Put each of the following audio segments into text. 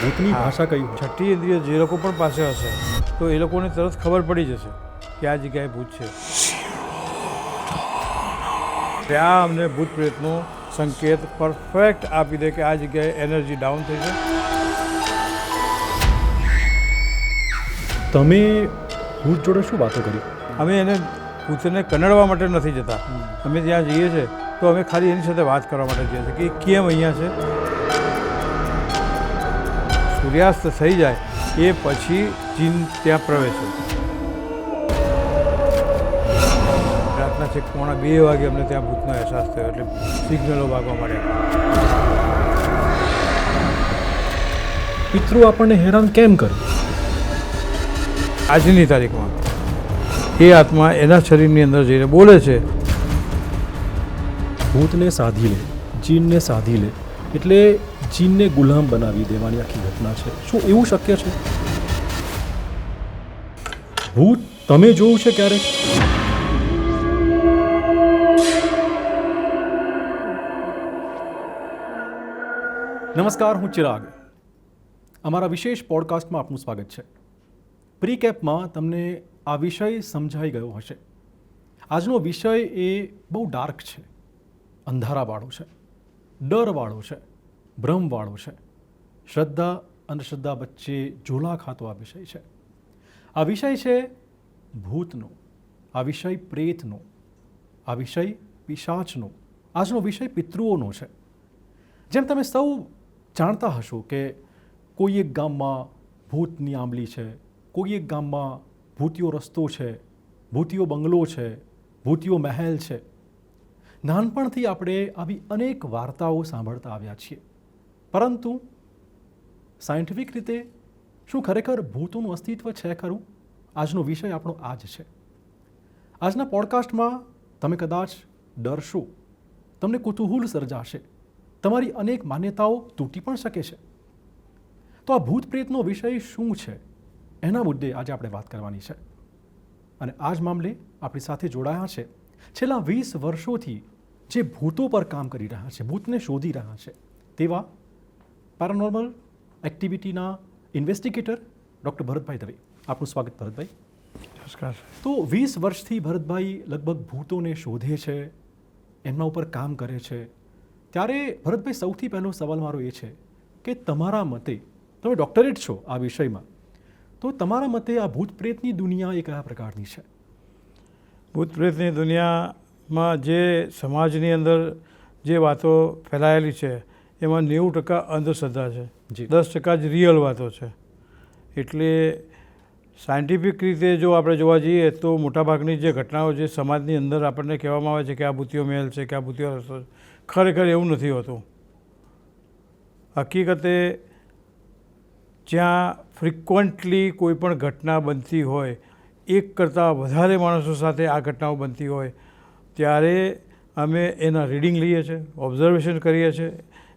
ભૂતની ભાષા કઈ હોય? છઠ્ઠી ઇન્દ્રિય જે લોકો પણ પાસે હશે તો એ લોકોને તરત ખબર પડી જશે કે આ જગ્યાએ ભૂત છે. ત્યાં અમને ભૂત પ્રેતનો સંકેત પરફેક્ટ આપી દે કે આ જગ્યાએ એનર્જી ડાઉન થઈ છે. તમે ભૂત જોડે શું વાતો કરી? અમે એને ભૂતને કનડવા માટે નથી જતા. અમે ત્યાં જઈએ છીએ તો અમે ખાલી એની સાથે વાત કરવા માટે જઈએ છીએ કે કેમ અહીંયા છે. સૂર્યાસ્ત થઈ જાય એ પછી જીન ત્યાં પ્રવેશે. રાતના છેક 1:30 વાગે અમને ત્યાં ભૂતનો અહેસાસ થયો એટલે સિગ્નલો વાગવા માંડ્યા. પિતૃ આપણને હેરાન કેમ કરે? આજની તારીખમાં એ આત્મા એના શરીરની અંદર જઈને બોલે છે. ભૂતને સાધી લે, જીનને સાધી લે એટલે જીનને ગુલામ બનાવી દેવાની આખી ઘટના છે. શું એવું શક્ય છે? ભૂત તમે જોયું છે ક્યારેક? નમસ્કાર, હું ચિરાગ. અમારા વિશેષ પોડકાસ્ટમાં આપનું સ્વાગત છે. પ્રીકેપમાં તમને આ વિષય સમજાઈ ગયો હશે. આજનો વિષય એ બહુ ડાર્ક છે, અંધારાવાળો છે, ડરવાળો છે, ભ્રમવાળો છે. શ્રદ્ધા અંધશ્રદ્ધા વચ્ચે ઝોલા ખાતો આ વિષય છે. આ વિષય છે ભૂતનો, આ વિષય પ્રેતનો, આ વિષય પિશાચનો, આજનો વિષય પિતૃઓનો છે. જેમ તમે સૌ જાણતા હશો કે કોઈ એક ગામમાં ભૂતની આંબલી છે, કોઈ એક ગામમાં ભૂતિયો રસ્તો છે, ભૂતિયો બંગલો છે, ભૂતિયો મહેલ છે. નાનપણથી આપણે આવી અનેક વાર્તાઓ સાંભળતા આવ્યા છીએ. પરંતુ સાયન્ટિફિક રીતે શું ખરેખર ભૂતોનું અસ્તિત્વ છે ખરું? આજનો વિષય આપણો આ જ છે. આજના પોડકાસ્ટમાં તમે કદાચ ડરશો, તમને કુતૂહલ સર્જાશે, તમારી અનેક માન્યતાઓ તૂટી પણ શકે છે. તો આ ભૂત પ્રેતનો વિષય શું છે એના મુદ્દે આજે આપણે વાત કરવાની છે. અને આ જ મામલે આપણી સાથે જોડાયા છે છેલ્લા 20 વર્ષોથી જે ભૂતો પર કામ કરી રહ્યા છે, ભૂતને શોધી રહ્યા છે તેવા પેરાનોર્મલ એક્ટિવિટીના ઇન્વેસ્ટિગેટર ડૉક્ટર ભરતભાઈ દવે. આપનું સ્વાગત ભરતભાઈ. નમસ્કાર. તો 20 વર્ષથી ભરતભાઈ લગભગ ભૂતોને શોધે છે, એમના ઉપર કામ કરે છે. ત્યારે ભરતભાઈ સૌથી પહેલો સવાલ મારો એ છે કે તમારા મતે, તમે ડૉક્ટરેટ છો આ વિષયમાં, તો તમારા મતે આ ભૂત પ્રેતની દુનિયા એ કયા પ્રકારની છે? ભૂત પ્રેતની દુનિયામાં જે સમાજની અંદર જે વાતો ફેલાયેલી છે એમાં 90% અંધશ્રદ્ધા છે, 10% જ રિયલ વાતો છે. એટલે સાયન્ટિફિક રીતે જો આપણે જોવા જઈએ તો મોટાભાગની જે ઘટનાઓ જે સમાજની અંદર આપણને કહેવામાં આવે છે કે આ ભૂતિયો મહેલ છે કે આ ભૂતિયો રસ્તો છે, ખરેખર એવું નથી હોતું. હકીકતે જ્યાં ફ્રિકવન્ટલી કોઈ પણ ઘટના બનતી હોય, એક કરતાં વધારે માણસો સાથે આ ઘટનાઓ બનતી હોય, ત્યારે અમે એના રીડિંગ લઈએ છીએ, ઓબ્ઝર્વેશન કરીએ છીએ,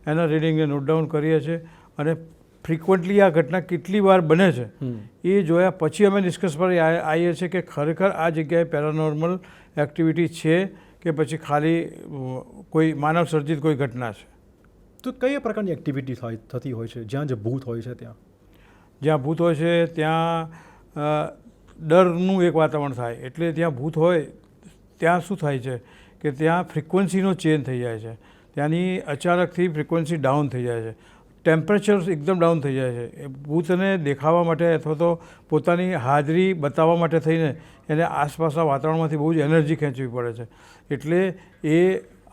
એના રીડિંગને નોટ ડાઉન કરીએ છીએ અને ફ્રિકવન્ટલી આ ઘટના કેટલી વાર બને છે એ જોયા પછી અમે નિષ્કર્ષ પર આવીએ છીએ કે ખરેખર આ જગ્યાએ પેરાનોર્મલ એક્ટિવિટી છે કે પછી ખાલી કોઈ માનવ સર્જિત કોઈ ઘટના છે. તો કયા પ્રકારની એક્ટિવિટી થતી હોય છે જ્યાં જે ભૂત હોય છે ત્યાં? જ્યાં ભૂત હોય છે ત્યાં ડરનું એક વાતાવરણ થાય. એટલે ત્યાં ભૂત હોય ત્યાં શું થાય છે કે ત્યાં ફ્રિકવન્સીનો ચેન્જ થઈ જાય છે. ત્યાંની અચાનકથી ફ્રિકવન્સી ડાઉન થઈ જાય છે, ટેમ્પરેચર એકદમ ડાઉન થઈ જાય છે. ભૂતને દેખાવા માટે અથવા તો પોતાની હાજરી બતાવવા માટે થઈને એને આસપાસના વાતાવરણમાંથી બહુ જ એનર્જી ખેંચવી પડે છે. એટલે એ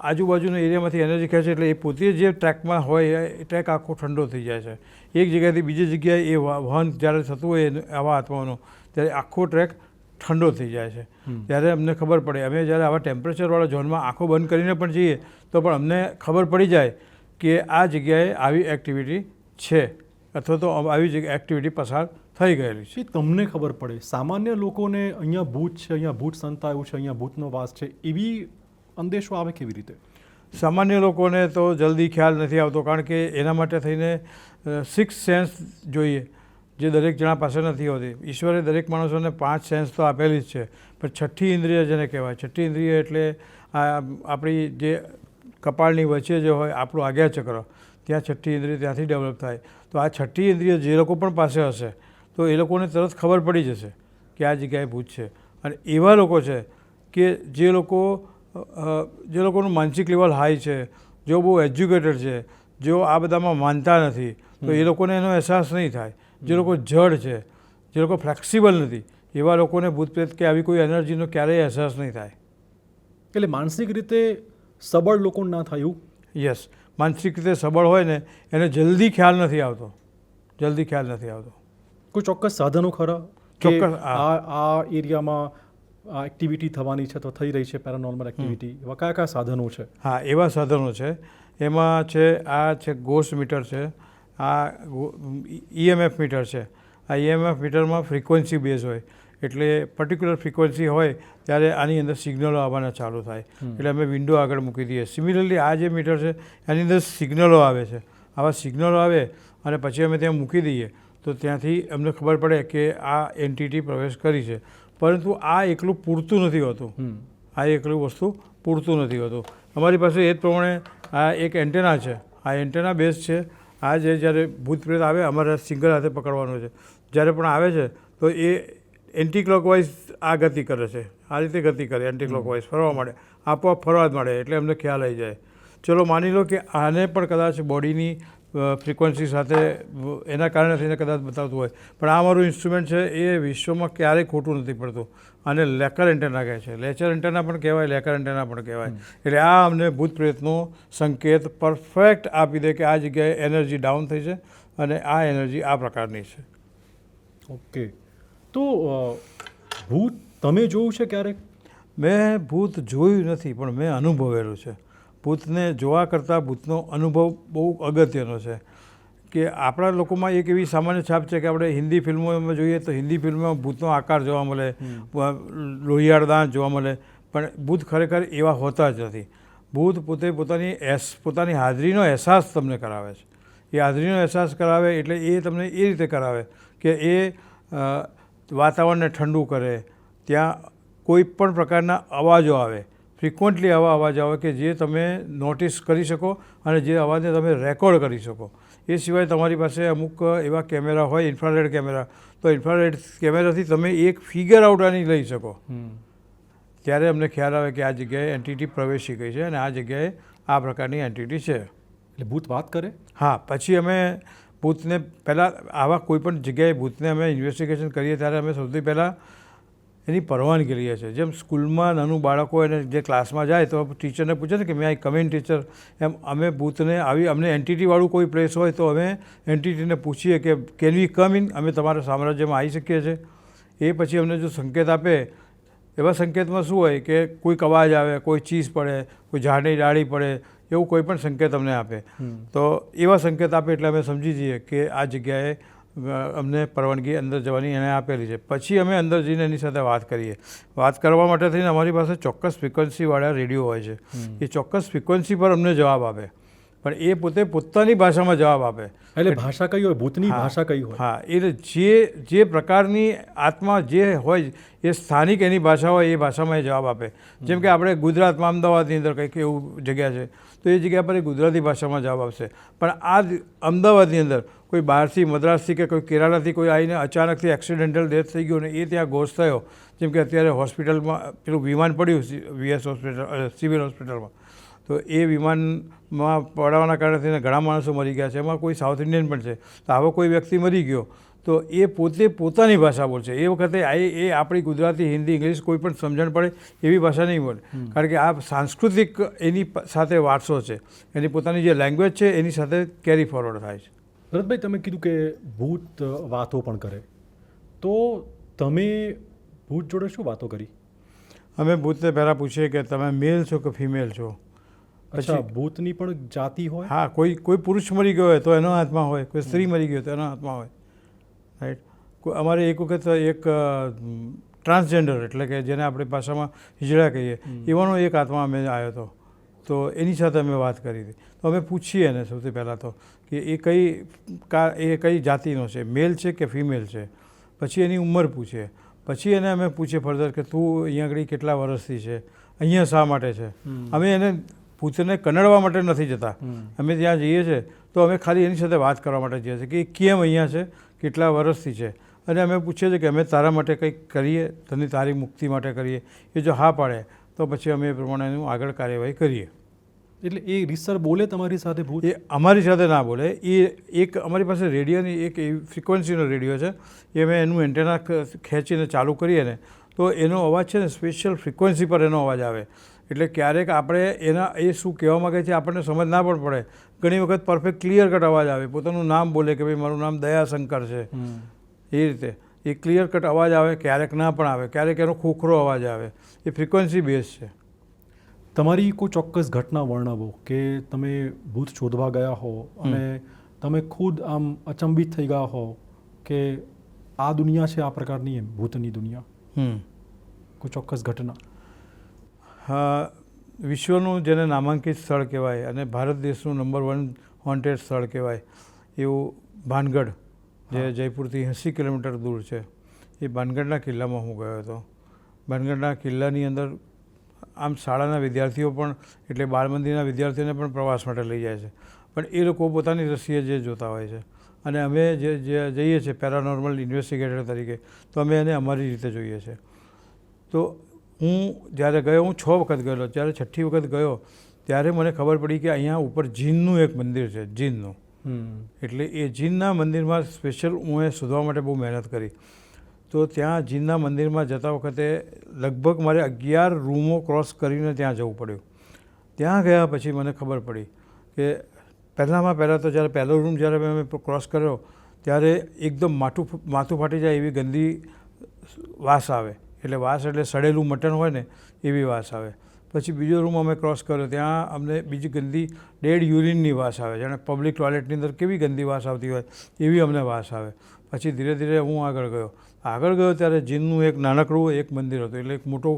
આજુબાજુના એરિયામાંથી એનર્જી ખેંચે એટલે એ પોતે જે ટ્રેકમાં હોય એ ટ્રેક આખો ઠંડો થઈ જાય છે. એક જગ્યાએથી બીજી જગ્યાએ એ વહન જ્યારે થતું હોય આવા આત્માઓનું, ત્યારે આખો ટ્રેક ઠંડો થઈ જાય છે. ત્યારે અમને ખબર પડે, અમે જ્યારે આવા ટેમ્પરેચરવાળા ઝોનમાં આંખો બંધ કરીને પણ જઈએ તો પણ અમને ખબર પડી જાય કે આ જગ્યાએ આવી એક્ટિવિટી છે અથવા તો આવી જગ્યાએ એક્ટિવિટી પસાર થઈ ગયેલી છે. તમને ખબર પડે, સામાન્ય લોકોને અહીંયા ભૂત છે, અહીંયા ભૂત સંતાયું છે, અહીંયા ભૂતનો વાસ છે, એવી અંદેશો આવે કેવી રીતે? સામાન્ય લોકોને તો જલ્દી ખ્યાલ નથી આવતો, કારણ કે એના માટે થઈને 6 સેન્સ જોઈએ જે દરેક જણા પાસે નથી હોતી. ઈશ્વરે દરેક માણસોને 5 સેન્સ તો આપેલી જ છે, પણ છઠ્ઠી ઇન્દ્રિય જેને કહેવાય, છઠ્ઠી ઇન્દ્રિય એટલે આપણી જે કપાળની વચ્ચે જે હોય આપણું આજ્ઞાચક્ર, ત્યાં છઠ્ઠી ઇન્દ્રિય ત્યાંથી ડેવલપ થાય. તો આ છઠ્ઠી ઇન્દ્રિય જે લોકો પણ પાસે હશે તો એ લોકોને તરત ખબર પડી જશે કે આ જગ્યાએ ભૂત છે. અને એવા લોકો છે કે જે લોકોનું માનસિક લેવલ હાઈ છે, જેઓ બહુ એજ્યુકેટેડ છે, જેઓ આ બધામાં માનતા નથી, તો એ લોકોને એનો અહેસાસ નહીં થાય. જે લોકો જડ છે, જે લોકો ફ્લેક્સિબલ નથી, એવા લોકોને ભૂત પ્રેત કે આવી કોઈ એનર્જીનો ક્યારેય અહેસાસ નહીં થાય. એટલે માનસિક રીતે સબળ લોકો ના થાય એવું? યસ, માનસિક રીતે સબળ હોય ને એને જલ્દી ખ્યાલ નથી આવતો. કોઈ ચોક્કસ સાધનો ખરા? ચોક્કસ. આ એરિયામાં આ એક્ટિવિટી થવાની છે તો થઈ રહી છે પેરાનોર્મલ એક્ટિવિટી, એવા કયા કયા સાધનો છે? હા, એવા સાધનો છે. એમાં છે આ છે ગોસ્ટ મીટર છે, આ EMF મીટર છે. આ EMF મીટરમાં ફ્રિકવન્સી બેઝ હોય, એટલે પર્ટિક્યુલર ફ્રિકવન્સી હોય ત્યારે આની અંદર સિગ્નલો આવવાના ચાલુ થાય. એટલે અમે વિન્ડો આગળ મૂકી દઈએ. સિમિલરલી આ જે મીટર છે એની અંદર સિગ્નલો આવે છે. આવા સિગ્નલો આવે અને પછી અમે ત્યાં મૂકી દઈએ તો ત્યાંથી અમને ખબર પડે કે આ એન્ટિટી પ્રવેશ કરી છે. પરંતુ આ એકલું પૂરતું નથી હોતું. આ એકલું વસ્તુ પૂરતું નથી હોતું. અમારી પાસે એ જ પ્રમાણે આ એક એન્ટેના છે. આ એન્ટેના બેઝ છે. આ જે જ્યારે ભૂત પ્રેત આવે અમારે સિંગલ હાથે પકડવાનો છે. જ્યારે પણ આવે છે તો એ એન્ટી ક્લોકવાઇઝ આ ગતિ કરે છે. આ રીતે ગતિ કરે એન્ટી ક્લોકવાઇઝ ફરવા માંડે, આપોઆપ ફરવા જ માંડે. એટલે અમને ખ્યાલ આવી જાય. ચલો માની લો કે આને પણ કદાચ બોડીની ફ્રિકવન્સી સાથે એના કારણે થઈને કદાચ બતાવતું હોય, પણ આ મારું ઇન્સ્ટ્રુમેન્ટ છે એ વિશ્વમાં ક્યારેય ખોટું નથી પડતું. આને લેકર એન્ટેના કહે છે. લેચર એન્ટેના પણ કહેવાય, લેકર એન્ટેના પણ કહેવાય. એટલે આ અમને ભૂત પ્રેતનો સંકેત પરફેક્ટ આપી દે કે આ જગ્યાએ એનર્જી ડાઉન થઈ છે અને આ એનર્જી આ પ્રકારની છે. ઓકે. તો ભૂત તમે જોયું છે ક્યારેક? મેં ભૂત જોયું નથી, પણ મેં અનુભવેલું છે. ભૂતને જોવા કરતાં ભૂતનો અનુભવ બહુ અગત્યનો છે. કે આપણા લોકોમાં એક એવી સામાન્ય છાપ છે કે આપણે હિન્દી ફિલ્મોમાં જોઈએ તો હિન્દી ફિલ્મોમાં ભૂતનો આકાર જોવા મળે, લોહિયાળ દાંત જોવા મળે, પણ ભૂત ખરેખર એવા હોતા જ નથી. ભૂત પોતે પોતાની હાજરીનો અહેસાસ તમને કરાવે છે. એ હાજરીનો અહેસાસ કરાવે એટલે એ તમને એ રીતે કરાવે કે એ વાતાવરણને ઠંડુ કરે, ત્યાં કોઈ પણ પ્રકારના અવાજો આવે, ફ્રિકવન્ટલી આવા અવાજ આવે કે જે તમે નોટિસ કરી શકો અને જે અવાજને તમે રેકોર્ડ કરી શકો. એ સિવાય તમારી પાસે અમુક એવા કેમેરા હોય, ઇન્ફ્રારેડ કેમેરા, તો ઇન્ફ્રારેડ કેમેરાથી તમે એક ફિગર આઉટ આની લઈ શકો. ત્યારે અમને ખ્યાલ આવે કે આ જગ્યાએ એન્ટિટી પ્રવેશી ગઈ છે અને આ જગ્યાએ આ પ્રકારની એન્ટિટી છે. એટલે ભૂત વાત કરે? હા. પછી અમે ભૂતને પહેલાં આવા કોઈ પણ જગ્યાએ ભૂતને અમે ઇન્વેસ્ટિગેશન કરીએ ત્યારે અમે સૌથી પહેલાં એની પરવાનગી લઈએ છીએ. જેમ સ્કૂલમાં નાનું બાળકો એને જે ક્લાસમાં જાય તો ટીચરને પૂછે ને કે મે આઈ કમ ઇન ટીચર, એમ અમે ભૂતને અમને એન્ટિટીવાળું કોઈ પ્લેસ હોય તો અમે એન્ટિટીને પૂછીએ કે કેન વી કમ ઇન, અમે તમારા સામ્રાજ્યમાં આવી શકીએ છીએ. એ પછી અમને જો સંકેત આપે, એવા સંકેતમાં શું હોય કે કોઈક અવાજ આવે, કોઈ ચીઝ પડે, કોઈ ઝાડની ડાળી પડે, એવું કોઈ પણ સંકેત અમને આપે તો એવા સંકેત આપે એટલે અમે સમજી જઈએ કે આ જગ્યાએ અમને પરવાનગી અંદર જવાની એને આપેલી છે. પછી અમે અંદર જઈને એની સાથે વાત કરીએ. વાત કરવા માટે થઈને અમારી પાસે ચોક્કસ ફ્રિકવન્સીવાળા રેડિયો હોય છે. એ ચોક્કસ ફ્રિકવન્સી પર અમને જવાબ આપે, પણ એ પોતે પોતાની ભાષામાં જવાબ આપે. એટલે ભાષા કઈ હોય? ભૂતની ભાષા કઈ હોય? હા, એટલે જે પ્રકારની આત્મા જે હોય એ સ્થાનિક એની ભાષા હોય એ ભાષામાં એ જવાબ આપે. જેમ કે આપણે ગુજરાતમાં અમદાવાદની અંદર કંઈક એવું જગ્યા છે તો એ જગ્યા પર એ ગુજરાતી ભાષામાં જવાબ આપશે. પણ આ અમદાવાદની અંદર કોઈ બહારથી, મદ્રાસથી કે કોઈ કેરાલાથી કોઈ આવીને અચાનકથી એક્સિડેન્ટલ ડેથ થઈ ગયો ને એ ત્યાં ઘોષ થયો, જેમ કે અત્યારે હોસ્પિટલમાં પેલું વિમાન પડ્યું VS હોસ્પિટલ, સિવિલ હોસ્પિટલમાં, તો એ વિમાનમાં પડવાના કારણે થઈને ઘણા માણસો મરી ગયા છે. એમાં કોઈ સાઉથ ઇન્ડિયન પણ છે. તો આવો કોઈ વ્યક્તિ મરી ગયો તો એ પોતે પોતાની ભાષા બોલશે. એ વખતે એ આપણી ગુજરાતી, હિન્દી, ઇંગ્લિશ કોઈ પણ સમજણ પડે એવી ભાષા નહીં બોલે, કારણ કે આ સાંસ્કૃતિક એની સાથે વારસો છે. એની પોતાની જે લેંગ્વેજ છે એની સાથે કેરી ફોરવર્ડ થાય છે. ભરતભાઈ, તમે કીધું કે ભૂત વાતો પણ કરે, તો તમે ભૂત જોડે શું વાતો કરી? અમે ભૂતને પહેલાં પૂછીએ કે તમે મેલ છો કે ફિમેલ છો. અચ્છા, ભૂતની પણ જાતિ હોય? હા, કોઈ પુરુષ મરી ગયો હોય તો એનો આત્મા હોય, કોઈ સ્ત્રી મરી ગયો તો એનો આત્મા હોય. રાઈટ. અમારે એક વખત એક ટ્રાન્સજેન્ડર એટલે કે જેને આપણી ભાષામાં હિજડા કહીએ એવાનો એક આત્મા અમે આવ્યો હતો. તો એની સાથે અમે વાત કરી હતી. તો અમે પૂછીએ એને સૌથી પહેલાં તો કે એ કઈ જાતિનો છે, મેલ છે કે ફિમેલ છે. પછી એની ઉંમર પૂછીએ. પછી એને અમે પૂછીએ ફર્ધર કે તું અહીંયા આગળ કેટલા વર્ષથી છે, અહીંયા શા માટે છે. અમે એને ભૂતને કનડવા માટે નથી જતા. અમે ત્યાં જઈએ છીએ તો અમે ખાલી એની સાથે વાત કરવા માટે જઈએ છીએ કે એ કેમ અહીંયા છે, કેટલા વર્ષથી છે, અને અમે પૂછીએ છીએ કે અમે તારા માટે કંઈક કરીએ, તારી મુક્તિ માટે કરીએ. એ જો હા પાડે તો પછી અમે એ પ્રમાણેનું આગળ કાર્યવાહી કરીએ. એટલે એ રીતસર બોલે તમારી સાથે ભૂત? એ અમારી સાથે ના બોલે. એ એક અમારી પાસે રેડિયોની એક એવી ફ્રિકવન્સીનો રેડિયો છે, એ અમે એનું એન્ટેના ખેંચીને ચાલુ કરીએ ને તો એનો અવાજ છે ને સ્પેશિયલ ફ્રિકવન્સી પર એનો અવાજ આવે. એટલે ક્યારેક આપણે એ શું કહેવા માગે છે આપણને સમજ ના પણ પડે. ઘણી વખત પરફેક્ટ ક્લિયર કટ અવાજ આવે, પોતાનું નામ બોલે કે ભાઈ મારું નામ દયાશંકર છે, એ રીતે એ ક્લિયર કટ અવાજ આવે. ક્યારેક ના પણ આવે, ક્યારેક એનો ખોખરો અવાજ આવે. એ ફ્રિકવન્સી બેઝ છે. તમારી કોઈ ચોક્કસ ઘટના વર્ણવો કે તમે ભૂત શોધવા ગયા હો અને તમે ખુદ આમ અચંબિત થઈ ગયા હો કે આ દુનિયા છે આ પ્રકારની, એમ ભૂતની દુનિયા, કોઈ ચોક્કસ ઘટના? હા, વિશ્વનું જેને નામાંકિત સ્થળ કહેવાય અને ભારત દેશનું નંબર 1 હોન્ટેડ સ્થળ કહેવાય એવું ભાનગઢ, જે જયપુરથી 80 કિલોમીટર દૂર છે, એ ભાનગઢના કિલ્લામાં હું ગયો હતો. ભાનગઢના કિલ્લાની અંદર આમ શાળાના વિદ્યાર્થીઓ પણ, એટલે બાળ મંદિરના વિદ્યાર્થીઓને પણ પ્રવાસ માટે લઈ જાય છે, પણ એ લોકો પોતાની રસીએ જે જોતા હોય છે. અને અમે જે જઈએ છીએ પેરાનોર્મલ ઇન્વેસ્ટિગેટર તરીકે, તો અમે એને અમારી રીતે જોઈએ છીએ. તો હું જ્યારે ગયો, હું 6 વખત ગયેલો, જ્યારે 6ઠ્ઠી વખત ગયો ત્યારે મને ખબર પડી કે અહીંયા ઉપર જીનનું એક મંદિર છે, જીનનું. એટલે એ જીનના મંદિરમાં સ્પેશિયલ હું એ શોધવા માટે બહુ મહેનત કરી. તો ત્યાં જીનના મંદિરમાં જતા વખતે લગભગ મારે 11 રૂમો ક્રોસ કરીને ત્યાં જવું પડ્યું. ત્યાં ગયા પછી મને ખબર પડી કે પહેલાં તો જ્યારે પહેલો રૂમ જ્યારે અમે ક્રોસ કર્યો ત્યારે એકદમ માથું ફાટી જાય એવી ગંદી વાસ આવે. એટલે વાસ એટલે સડેલું મટન હોય ને એવી વાસ આવે. પછી બીજો રૂમ અમે ક્રોસ કર્યો, ત્યાં અમને બીજી ગંદી ડેડ યુરિનની વાસ આવે. જાણે પબ્લિક ટોયલેટની અંદર કેવી ગંદી વાસ આવતી હોય એવી અમને વાસ આવે. પછી ધીરે ધીરે હું આગળ ગયો ત્યારે જીનનું એક નાનકડું એક મંદિર હતું. એટલે એક મોટો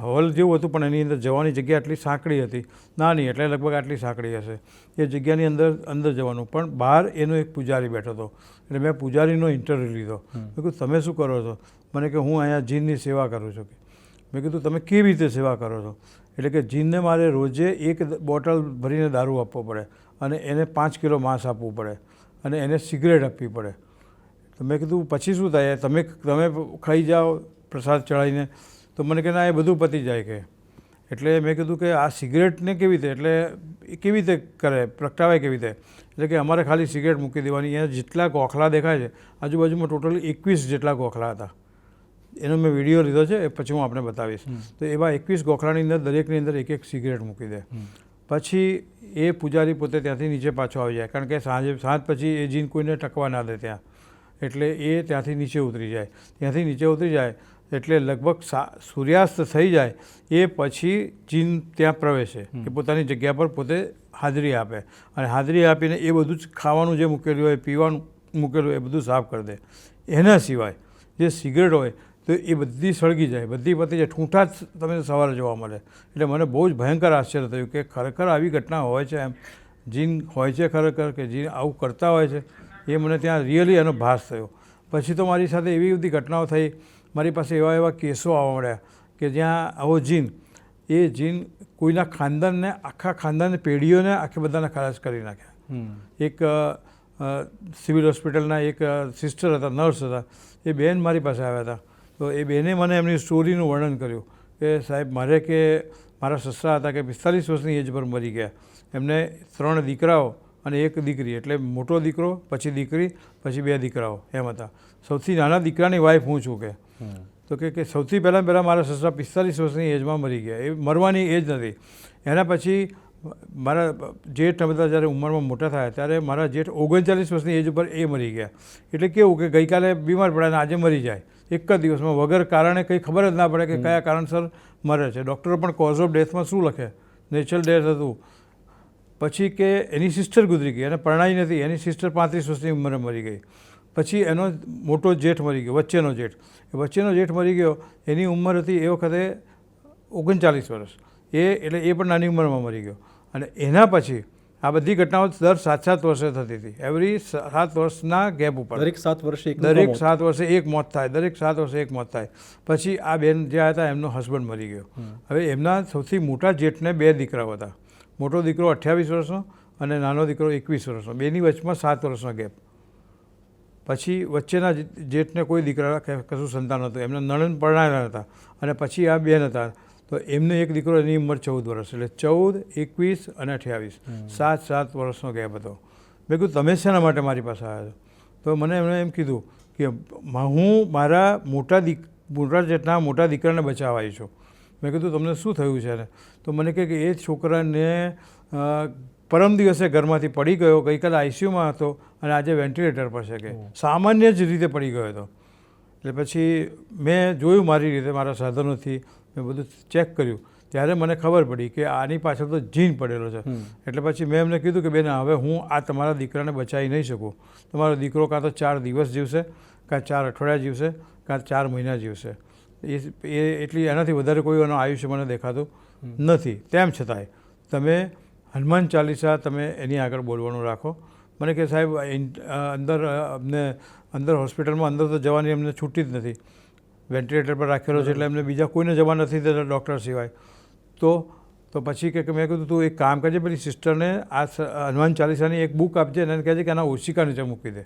હોલ જેવું હતું, પણ એની અંદર જવાની જગ્યા આટલી સાંકડી હતી, નાની, એટલે લગભગ આટલી સાંકડી હશે. એ જગ્યાની અંદર જવાનું, પણ બહાર એનો એક પૂજારી બેઠો હતો. એટલે મેં પૂજારીનો ઇન્ટરવ્યૂ લીધો. મેં કીધું તમે શું કરો છો? મને કે હું અહીંયા જીનની સેવા કરું છું. મેં કીધું તમે કેવી રીતે સેવા કરો છો? એટલે કે જીનને મારે રોજે 1 બોટલ ભરીને દારૂ આપવો પડે અને એને 5 કિલો માંસ આપવું પડે અને એને સિગરેટ આપવી પડે. તો મેં કીધું પછી શું થાય? તમે ખાઈ જાઓ પ્રસાદ ચડાવીને? તો મને કે ના, એ બધું પતી જાય કે. એટલે મેં કીધું કે આ સિગરેટને કેવી રીતે, એટલે એ કેવી રીતે કરે, પ્રગટાવાય કેવી રીતે? એટલે કે અમારે ખાલી સિગરેટ મૂકી દેવાની. અહીંયા જેટલા ગોખલા દેખાય છે આજુબાજુમાં ટોટલ 21 જેટલા ગોખલા હતા. એનો મેં વિડીયો લીધો છે, એ પછી હું આપણે બતાવીશ. તો એવા 21 ગોખલાની અંદર દરેકની અંદર 1 સિગરેટ મૂકી દે. પછી એ પૂજારી પોતે ત્યાંથી નીચે પાછો આવી જાય, કારણ કે સાંજ પછી એ જીન કોઈને ટકવા ના દે ત્યાં. એટલે એ ત્યાંથી નીચે ઉતરી જાય. ત્યાંથી નીચે ઉતરી જાય એટલે લગભગ સૂર્યાસ્ત થઈ જાય એ પછી જીન ત્યાં પ્રવેશે કે પોતાની જગ્યા પર પોતે હાજરી આપે. અને હાજરી આપીને એ બધું જ ખાવાનું જે મૂકેલું હોય, પીવાનું મૂકેલું હોય, એ બધું સાફ કરી દે. એના સિવાય જે સિગરેટ હોય તો એ બધી સળગી જાય, બધી પતી જાય, ઠૂંઠા જ તમને સવારે જોવા મળે. એટલે મને બહુ જ ભયંકર આશ્ચર્ય થયું કે ખરેખર આવી ઘટના હોય છે, એમ જીન હોય છે ખરેખર, કે જીન આવું કરતા હોય છે. એ મને ત્યાં રિયલી એનો ભાસ થયો. પછી તો મારી સાથે એવી બધી ઘટનાઓ થઈ, મારી પાસે એવા કેસો આવવા મળ્યા કે જ્યાં આવો જીન કોઈના ખાનદાનને, આખા ખાનદાનની પેઢીઓને આખે બધાને ખલાસ કરી નાખ્યા. એક સિવિલ હોસ્પિટલના એક સિસ્ટર હતા, નર્સ હતા, એ બેન મારી પાસે આવ્યા હતા. તો એ બેને મને એમની સ્ટોરીનું વર્ણન કર્યું કે સાહેબ મારા સસરા હતા કે 45 વર્ષની એજ પર મરી ગયા. એમને 3 દીકરાઓ અને 1 દીકરી, એટલે મોટો દીકરો, પછી દીકરી, પછી 2 દીકરાઓ એમ હતા. સૌથી નાના દીકરાની વાઈફ હું છું કે. તો કે સૌથી પહેલાં મારા સસરા 45 વર્ષની એજમાં મરી ગયા. એ મરવાની એજ નથી. એના પછી મારા જેઠ બધા જ્યારે ઉંમરમાં મોટા થયા ત્યારે મારા જેઠ 39 વર્ષની એજ ઉપર એ મરી ગયા. એટલે કેવું કે ગઈકાલે બીમાર પડ્યા અને આજે મરી જાય એક જ દિવસમાં, વગર કારણે કંઈ ખબર જ ના પડે કે કયા કારણસર મરે છે. ડૉક્ટરો પણ કોઝ ઓફ ડેથમાં શું લખે, નેચરલ ડેથ હતું. પછી કે એની સિસ્ટર ગુજરી ગઈ, એને પરણાઈ નથી, એની સિસ્ટર 35 વર્ષની ઉંમરે મરી ગઈ. પછી એનો મોટો જેઠ મરી ગયો, વચ્ચેનો જેઠ મરી ગયો. એની ઉંમર હતી એ વખતે 39 વર્ષ. એટલે એ પણ નાની ઉંમરમાં મરી ગયો. અને એના પછી આ બધી ઘટનાઓ દર 7 વર્ષે થતી હતી. એવરી 7 વર્ષના ગેપ ઉપર દરેક 7 વર્ષે એક મોત થાય. પછી આ બેન જે હતા એમનો હસબન્ડ મરી ગયો. હવે એમના સૌથી મોટા જેઠને 2 દીકરાઓ હતા. મોટો દીકરો 28 વર્ષનો અને નાનો દીકરો 21 વર્ષનો, બેની વચમાં 7 વર્ષનો ગેપ. પછી વચ્ચેના જેઠને કોઈ દીકરા કશું સંતાન નહોતું, એમને નણંદ પરણાયેલા હતા અને પછી આ બેન હતા. તો એમને એક દીકરો, એની ઉંમર 14 વર્ષ, એટલે 14, 21 અને 28, 7 વર્ષનો ગેપ હતો. મેં કીધું તમે શેના માટે મારી પાસે આવ્યા છો? તો મને એમણે એમ કીધું કે હું મારા મોટા જેટલા મોટા દીકરાને બચાવવા આવી છું. મેં કીધું તમને શું થયું છે? તો મને કહે કે એ છોકરાને પરમ દિવસે ઘરમાંથી પડી ગયો, ગઈકાલે આઈસીયુમાં હતો અને આજે વેન્ટિલેટર પર છે, કે સામાન્ય જ રીતે પડી ગયો હતો. એટલે પછી મેં જોયું મારી રીતે, મારા સાધનોથી મેં બધું ચેક કર્યું, ત્યારે મને ખબર પડી કે આની પાછળ તો જીન પડેલો છે. એટલે પછી મેં એમને કીધું કે બેન, હવે હું આ તમારા દીકરાને બચાવી નહીં શકું. તમારો દીકરો કાં તો 4 દિવસ જીવશે, કાં 4 અઠવાડિયા જીવશે, કાં 4 મહિના જીવશે. એટલી એનાથી વધારે કોઈ એનું આયુષ્ય મને દેખાતું નથી. તેમ છતાંય તમે હનુમાન ચાલીસા તમે એની આગળ બોલવાનું રાખો. મને કે સાહેબ અંદર હોસ્પિટલમાં અંદર તો જવાની એમને છૂટી જ નથી, વેન્ટિલેટર પર રાખેલો છે, એટલે એમને બીજા કોઈને જવા નથી દેતા ડૉક્ટર સિવાય. તો પછી કે મેં કીધું તું એક કામ કરજે, પેલી સિસ્ટરને આ હનુમાન ચાલીસાની એક બુક આપજે અને એને કહેજે કે આના ઓશિકા નીચે મૂકી દે.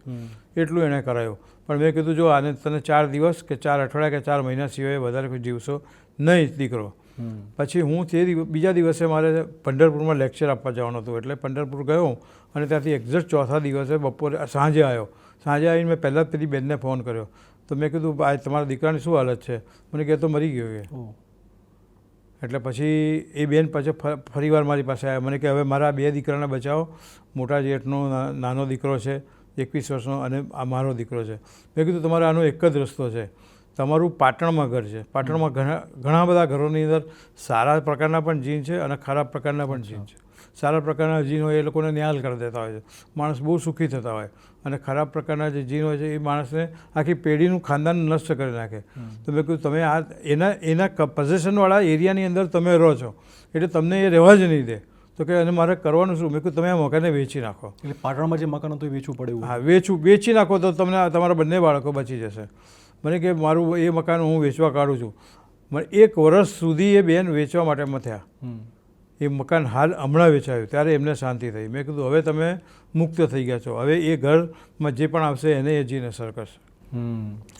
એટલું એણે કરાયું. પણ મેં કીધું જો આને તને 4 દિવસ કે 4 અઠવાડિયા કે 4 મહિના સિવાય વધારે કોઈ જીવશો નહીં દીકરો. પછી હું બીજા દિવસે મારે પંઢરપુરમાં લેક્ચર આપવા જવાનું હતું, એટલે પંઢરપુર ગયો અને ત્યાંથી એક્ઝેક્ટ ચોથા દિવસે બપોરે સાંજે આવ્યો. સાંજે આવીને મેં પહેલાં જ પેલી બેનને ફોન કર્યો. તો મેં કીધું ભાઈ તમારા દીકરાની શું હાલત છે? મને કહે તો મરી ગયો એ. એટલે પછી એ બેન પછી ફરીવાર મારી પાસે આવ્યા. મને કે હવે મારા 2 દીકરાને બચાવો, મોટા જેઠનો નાનો દીકરો છે 21 વર્ષનો અને આ મારો દીકરો છે. મેં કીધું તમારે આનો એક જ રસ્તો છે, તમારું પાટણમાં ઘર છે. પાટણમાં ઘણા બધા ઘરોની અંદર સારા પ્રકારના પણ જીન છે અને ખરાબ પ્રકારના પણ જીન છે. સારા પ્રકારના જીન હોય એ લોકોને ન્યાલ કરી દેતા હોય છે, માણસ બહુ સુખી થતા હોય. અને ખરાબ પ્રકારના જે જીન હોય છે એ માણસને આખી પેઢીનું ખાનદાન નષ્ટ કરી નાખે. તો મેં કીધું તમે એના પોઝેશનવાળા એરિયાની અંદર તમે રહો છો, એટલે તમને એ રહેવા જ નહીં દે. તો કે અને મારે કરવાનું શું? મેં કીધું તમે આ મકાનને વેચી નાખો. એટલે પાટણમાં જે મકાન હતું એ વેચવું પડે? હા, વેચી નાખો તો તમને તમારા બંને બાળકો બચી જશે. મને કે મારું એ મકાન હું વેચવા કાઢું છું. મને 1 વર્ષ સુધી એ બેન વેચવા માટે થયા. એ મકાન હમણાં વેચાયું ત્યારે એમને શાંતિ થઈ. મેં કીધું હવે તમે મુક્ત થઈ ગયા છો, હવે એ ઘરમાં જે પણ આવશે એને એ જીન અસર કરશે.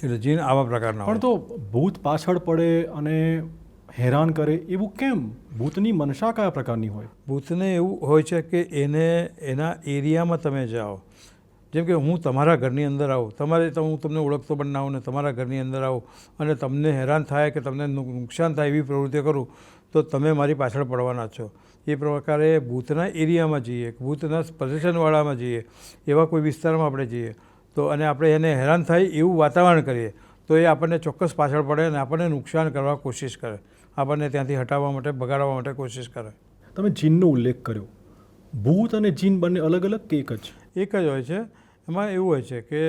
એટલે જીન આવા પ્રકારના. પણ તો ભૂત પાછળ પડે અને હેરાન કરે એવું કેમ? ભૂતની મનસા કયા પ્રકારની હોય? ભૂતને એવું હોય છે કે એના એરિયામાં તમે જાઓ. જેમ કે હું તમારા ઘરની અંદર આવું, હું તમને ઓળખતો પણ ના આવું ને તમારા ઘરની અંદર આવું અને તમને હેરાન થાય કે તમને નુકસાન થાય એવી પ્રવૃત્તિ કરું, તો તમે મારી પાછળ પડવાના છો. એ પ્રકારે ભૂતના એરિયામાં જઈએ, ભૂતના પોઝિશનવાળામાં જઈએ, એવા કોઈ વિસ્તારમાં આપણે જઈએ તો અને આપણે એને હેરાન થાય એવું વાતાવરણ કરીએ તો એ આપણને ચોક્કસ પાછળ પડે અને આપણને નુકસાન કરવા કોશિશ કરે, આપણને ત્યાંથી હટાવવા માટે, બગાડવા માટે કોશિશ કરે. તમે જીનનો ઉલ્લેખ કર્યો. ભૂત અને જીન બંને અલગ અલગ કે એક જ? એક જ હોય છે. એમાં એવું હોય છે કે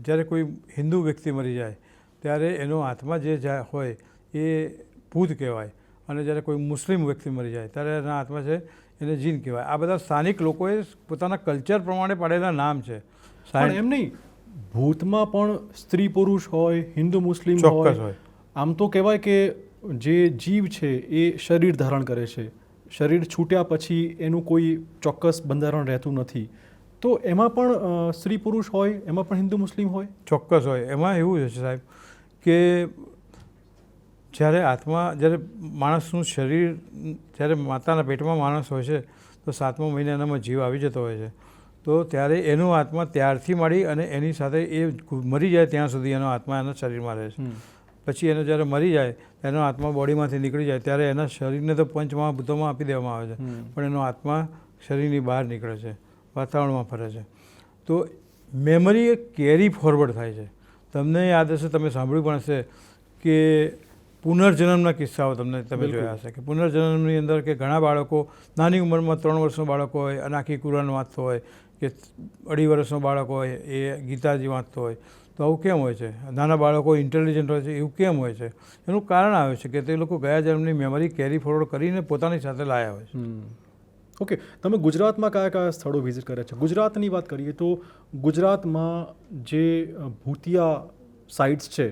જ્યારે કોઈ હિન્દુ વ્યક્તિ મરી જાય ત્યારે એનો આત્મા જે હોય એ ભૂત કહેવાય, અને જ્યારે કોઈ મુસ્લિમ વ્યક્તિ મરી જાય ત્યારે એના આત્મા છે એને જીન કહેવાય. આ બધા સ્થાનિક લોકોએ પોતાના કલ્ચર પ્રમાણે પાડેલા નામ છે. એમ નહીં, ભૂતમાં પણ સ્ત્રી પુરુષ હોય, હિન્દુ મુસ્લિમ ચોક્કસ હોય. આમ તો કહેવાય કે જે જીવ છે એ શરીર ધારણ કરે છે, શરીર છૂટ્યા પછી એનું કોઈ ચોક્કસ બંધારણ રહેતું નથી. તો એમાં પણ સ્ત્રી પુરુષ હોય, એમાં પણ હિન્દુ મુસ્લિમ હોય? ચોક્કસ હોય. એમાં એવું છે સાહેબ કે જ્યારે માણસનું શરીર, જ્યારે માતાના પેટમાં માણસ હોય છે તો 7મા મહિને એનામાં જીવ આવી જતો હોય છે. તો ત્યારે એનો આત્મા ત્યારથી મળી અને એની સાથે એ મરી જાય ત્યાં સુધી એનો આત્મા એના શરીરમાં રહે છે. પછી એને જ્યારે મરી જાય એનો આત્મા બોડીમાંથી નીકળી જાય ત્યારે એના શરીરને તો પંચમહાભૂતોમાં આપી દેવામાં આવે છે, પણ એનો આત્મા શરીરની બહાર નીકળે છે, વાતાવરણમાં ફરે છે. તો મેમરી એ કેરી ફોરવર્ડ થાય છે. તમને યાદ હશે, તમે સાંભળ્યું પણ હશે કે પુનર્જન્મના કિસ્સાઓ તમે જોયા હશે કે પુનર્જન્મની અંદર કે ઘણા બાળકો નાની ઉંમરમાં 3 વર્ષનો બાળકો હોય અને આખી કુરાન વાંચતો હોય, કે 2.5 વર્ષનો બાળક હોય એ ગીતાજી વાંચતો હોય. તો આવું કેમ હોય છે? નાના બાળકો ઇન્ટેલિજન્ટ હોય છે, એવું કેમ હોય છે? એનું કારણ આવે છે કે તે લોકો ગયા જન્મની મેમરી કેરી ફોરવર્ડ કરીને પોતાની સાથે લાયા હોય છે. ઓકે, તમે ગુજરાતમાં કયા કયા સ્થળો વિઝિટ કર્યા છે? ગુજરાતની વાત કરીએ તો ગુજરાતમાં જે ભૂતિયા સાઇટ્સ છે,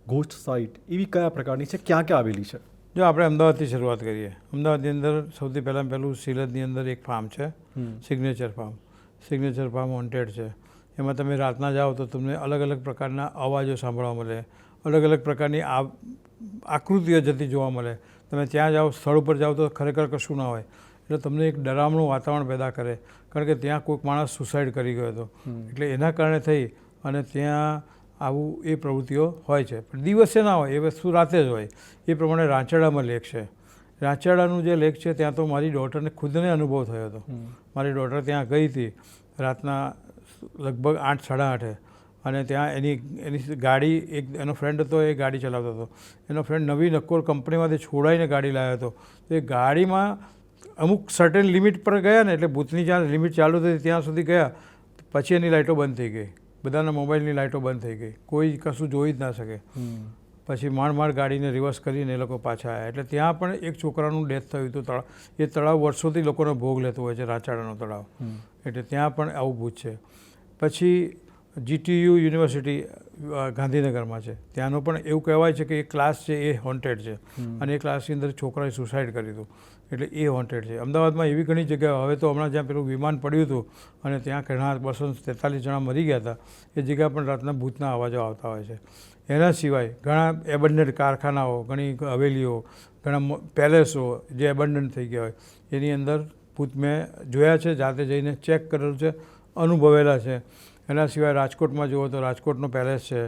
ઘોસ્ટ સાઇટ, એવી કયા પ્રકારની છે, ક્યાં ક્યાં આવેલી છે? જો આપણે અમદાવાદથી શરૂઆત કરીએ. અમદાવાદની અંદર સૌથી પહેલું સિલદની અંદર એક ફાર્મ છે, સિગ્નેચર ફાર્મ હોન્ટેડ છે. એમાં તમે રાતના જાઓ તો તમને અલગ અલગ પ્રકારના અવાજો સાંભળવા મળે, અલગ અલગ પ્રકારની આકૃતિઓ જતી જોવા મળે. તમે ત્યાં જાઓ, સ્થળ ઉપર જાઓ તો ખરેખર કશું ના હોય, એટલે તમને એક ડરામણું વાતાવરણ પેદા કરે, કારણ કે ત્યાં કોઈક માણસ સુસાઇડ કરી ગયો હતો. એટલે એના કારણે થઈ અને ત્યાં આવું એ પ્રવૃત્તિઓ હોય છે. પણ દિવસે ના હોય, એ વસ્તુ રાતે જ હોય. એ પ્રમાણે રાંચરડામાં લેક છે. રાંચરડાનું જે લેક છે ત્યાં તો મારી ડોટરને ખુદને અનુભવ થયો હતો. મારી ડોટર ત્યાં ગઈ હતી રાતના લગભગ 8, 8:30 અને ત્યાં એની ગાડી, એનો ફ્રેન્ડ હતો, એ ગાડી ચલાવતો હતો. એનો ફ્રેન્ડ નવી નક્કોર કંપનીમાંથી છોડાઈને ગાડી લાવ્યો હતો. તો એ ગાડીમાં અમુક સર્ટેન લિમિટ પર ગયા ને, એટલે ભૂતની જ્યાં લિમિટ ચાલુ થઈ ત્યાં સુધી ગયા, પછી એની લાઇટો બંધ થઈ ગઈ. બધાના મોબાઈલની લાઇટો બંધ થઈ ગઈ, કોઈ કશું જોઈ જ ના શકે. પછી માંડ ગાડીને રિવર્સ કરીને એ લોકો પાછા આવ્યા. એટલે ત્યાં પણ એક છોકરાનું ડેથ થયું હતું. એ તળાવ વર્ષોથી લોકોનો ભોગ લેતો હોય છે, રાંચરડાનો તળાવ. એટલે ત્યાં પણ આવું ભૂત છે. પછી GTU યુનિવર્સિટી ગાંધીનગરમાં છે. ત્યાંનો પણ એવું કહેવાય છે કે એ ક્લાસ છે એ હોન્ટેડ છે, અને એ ક્લાસની અંદર છોકરાએ સુસાઇડ કર્યું હતું, એટલે એ હોન્ટેડ છે. અમદાવાદમાં એવી ઘણી જગ્યાઓ, હવે તો હમણાં જ્યાં પેલું વિમાન પડ્યું હતું અને ત્યાં ઘણા 243 જણા મરી ગયા હતા, એ જગ્યા પણ રાતના ભૂતના અવાજો આવતા હોય છે. એના સિવાય ઘણા એબન્ડન્ટ કારખાનાઓ, ઘણી હવેલીઓ, ઘણા પેલેસો જે એબન્ડન્ટ થઈ ગયા હોય, એની અંદર ભૂત મેં જોયા છે, જાતે જઈને ચેક કરેલું છે, અનુભવેલા છે. એના સિવાય રાજકોટમાં જુઓ તો રાજકોટનો પેલેસ છે,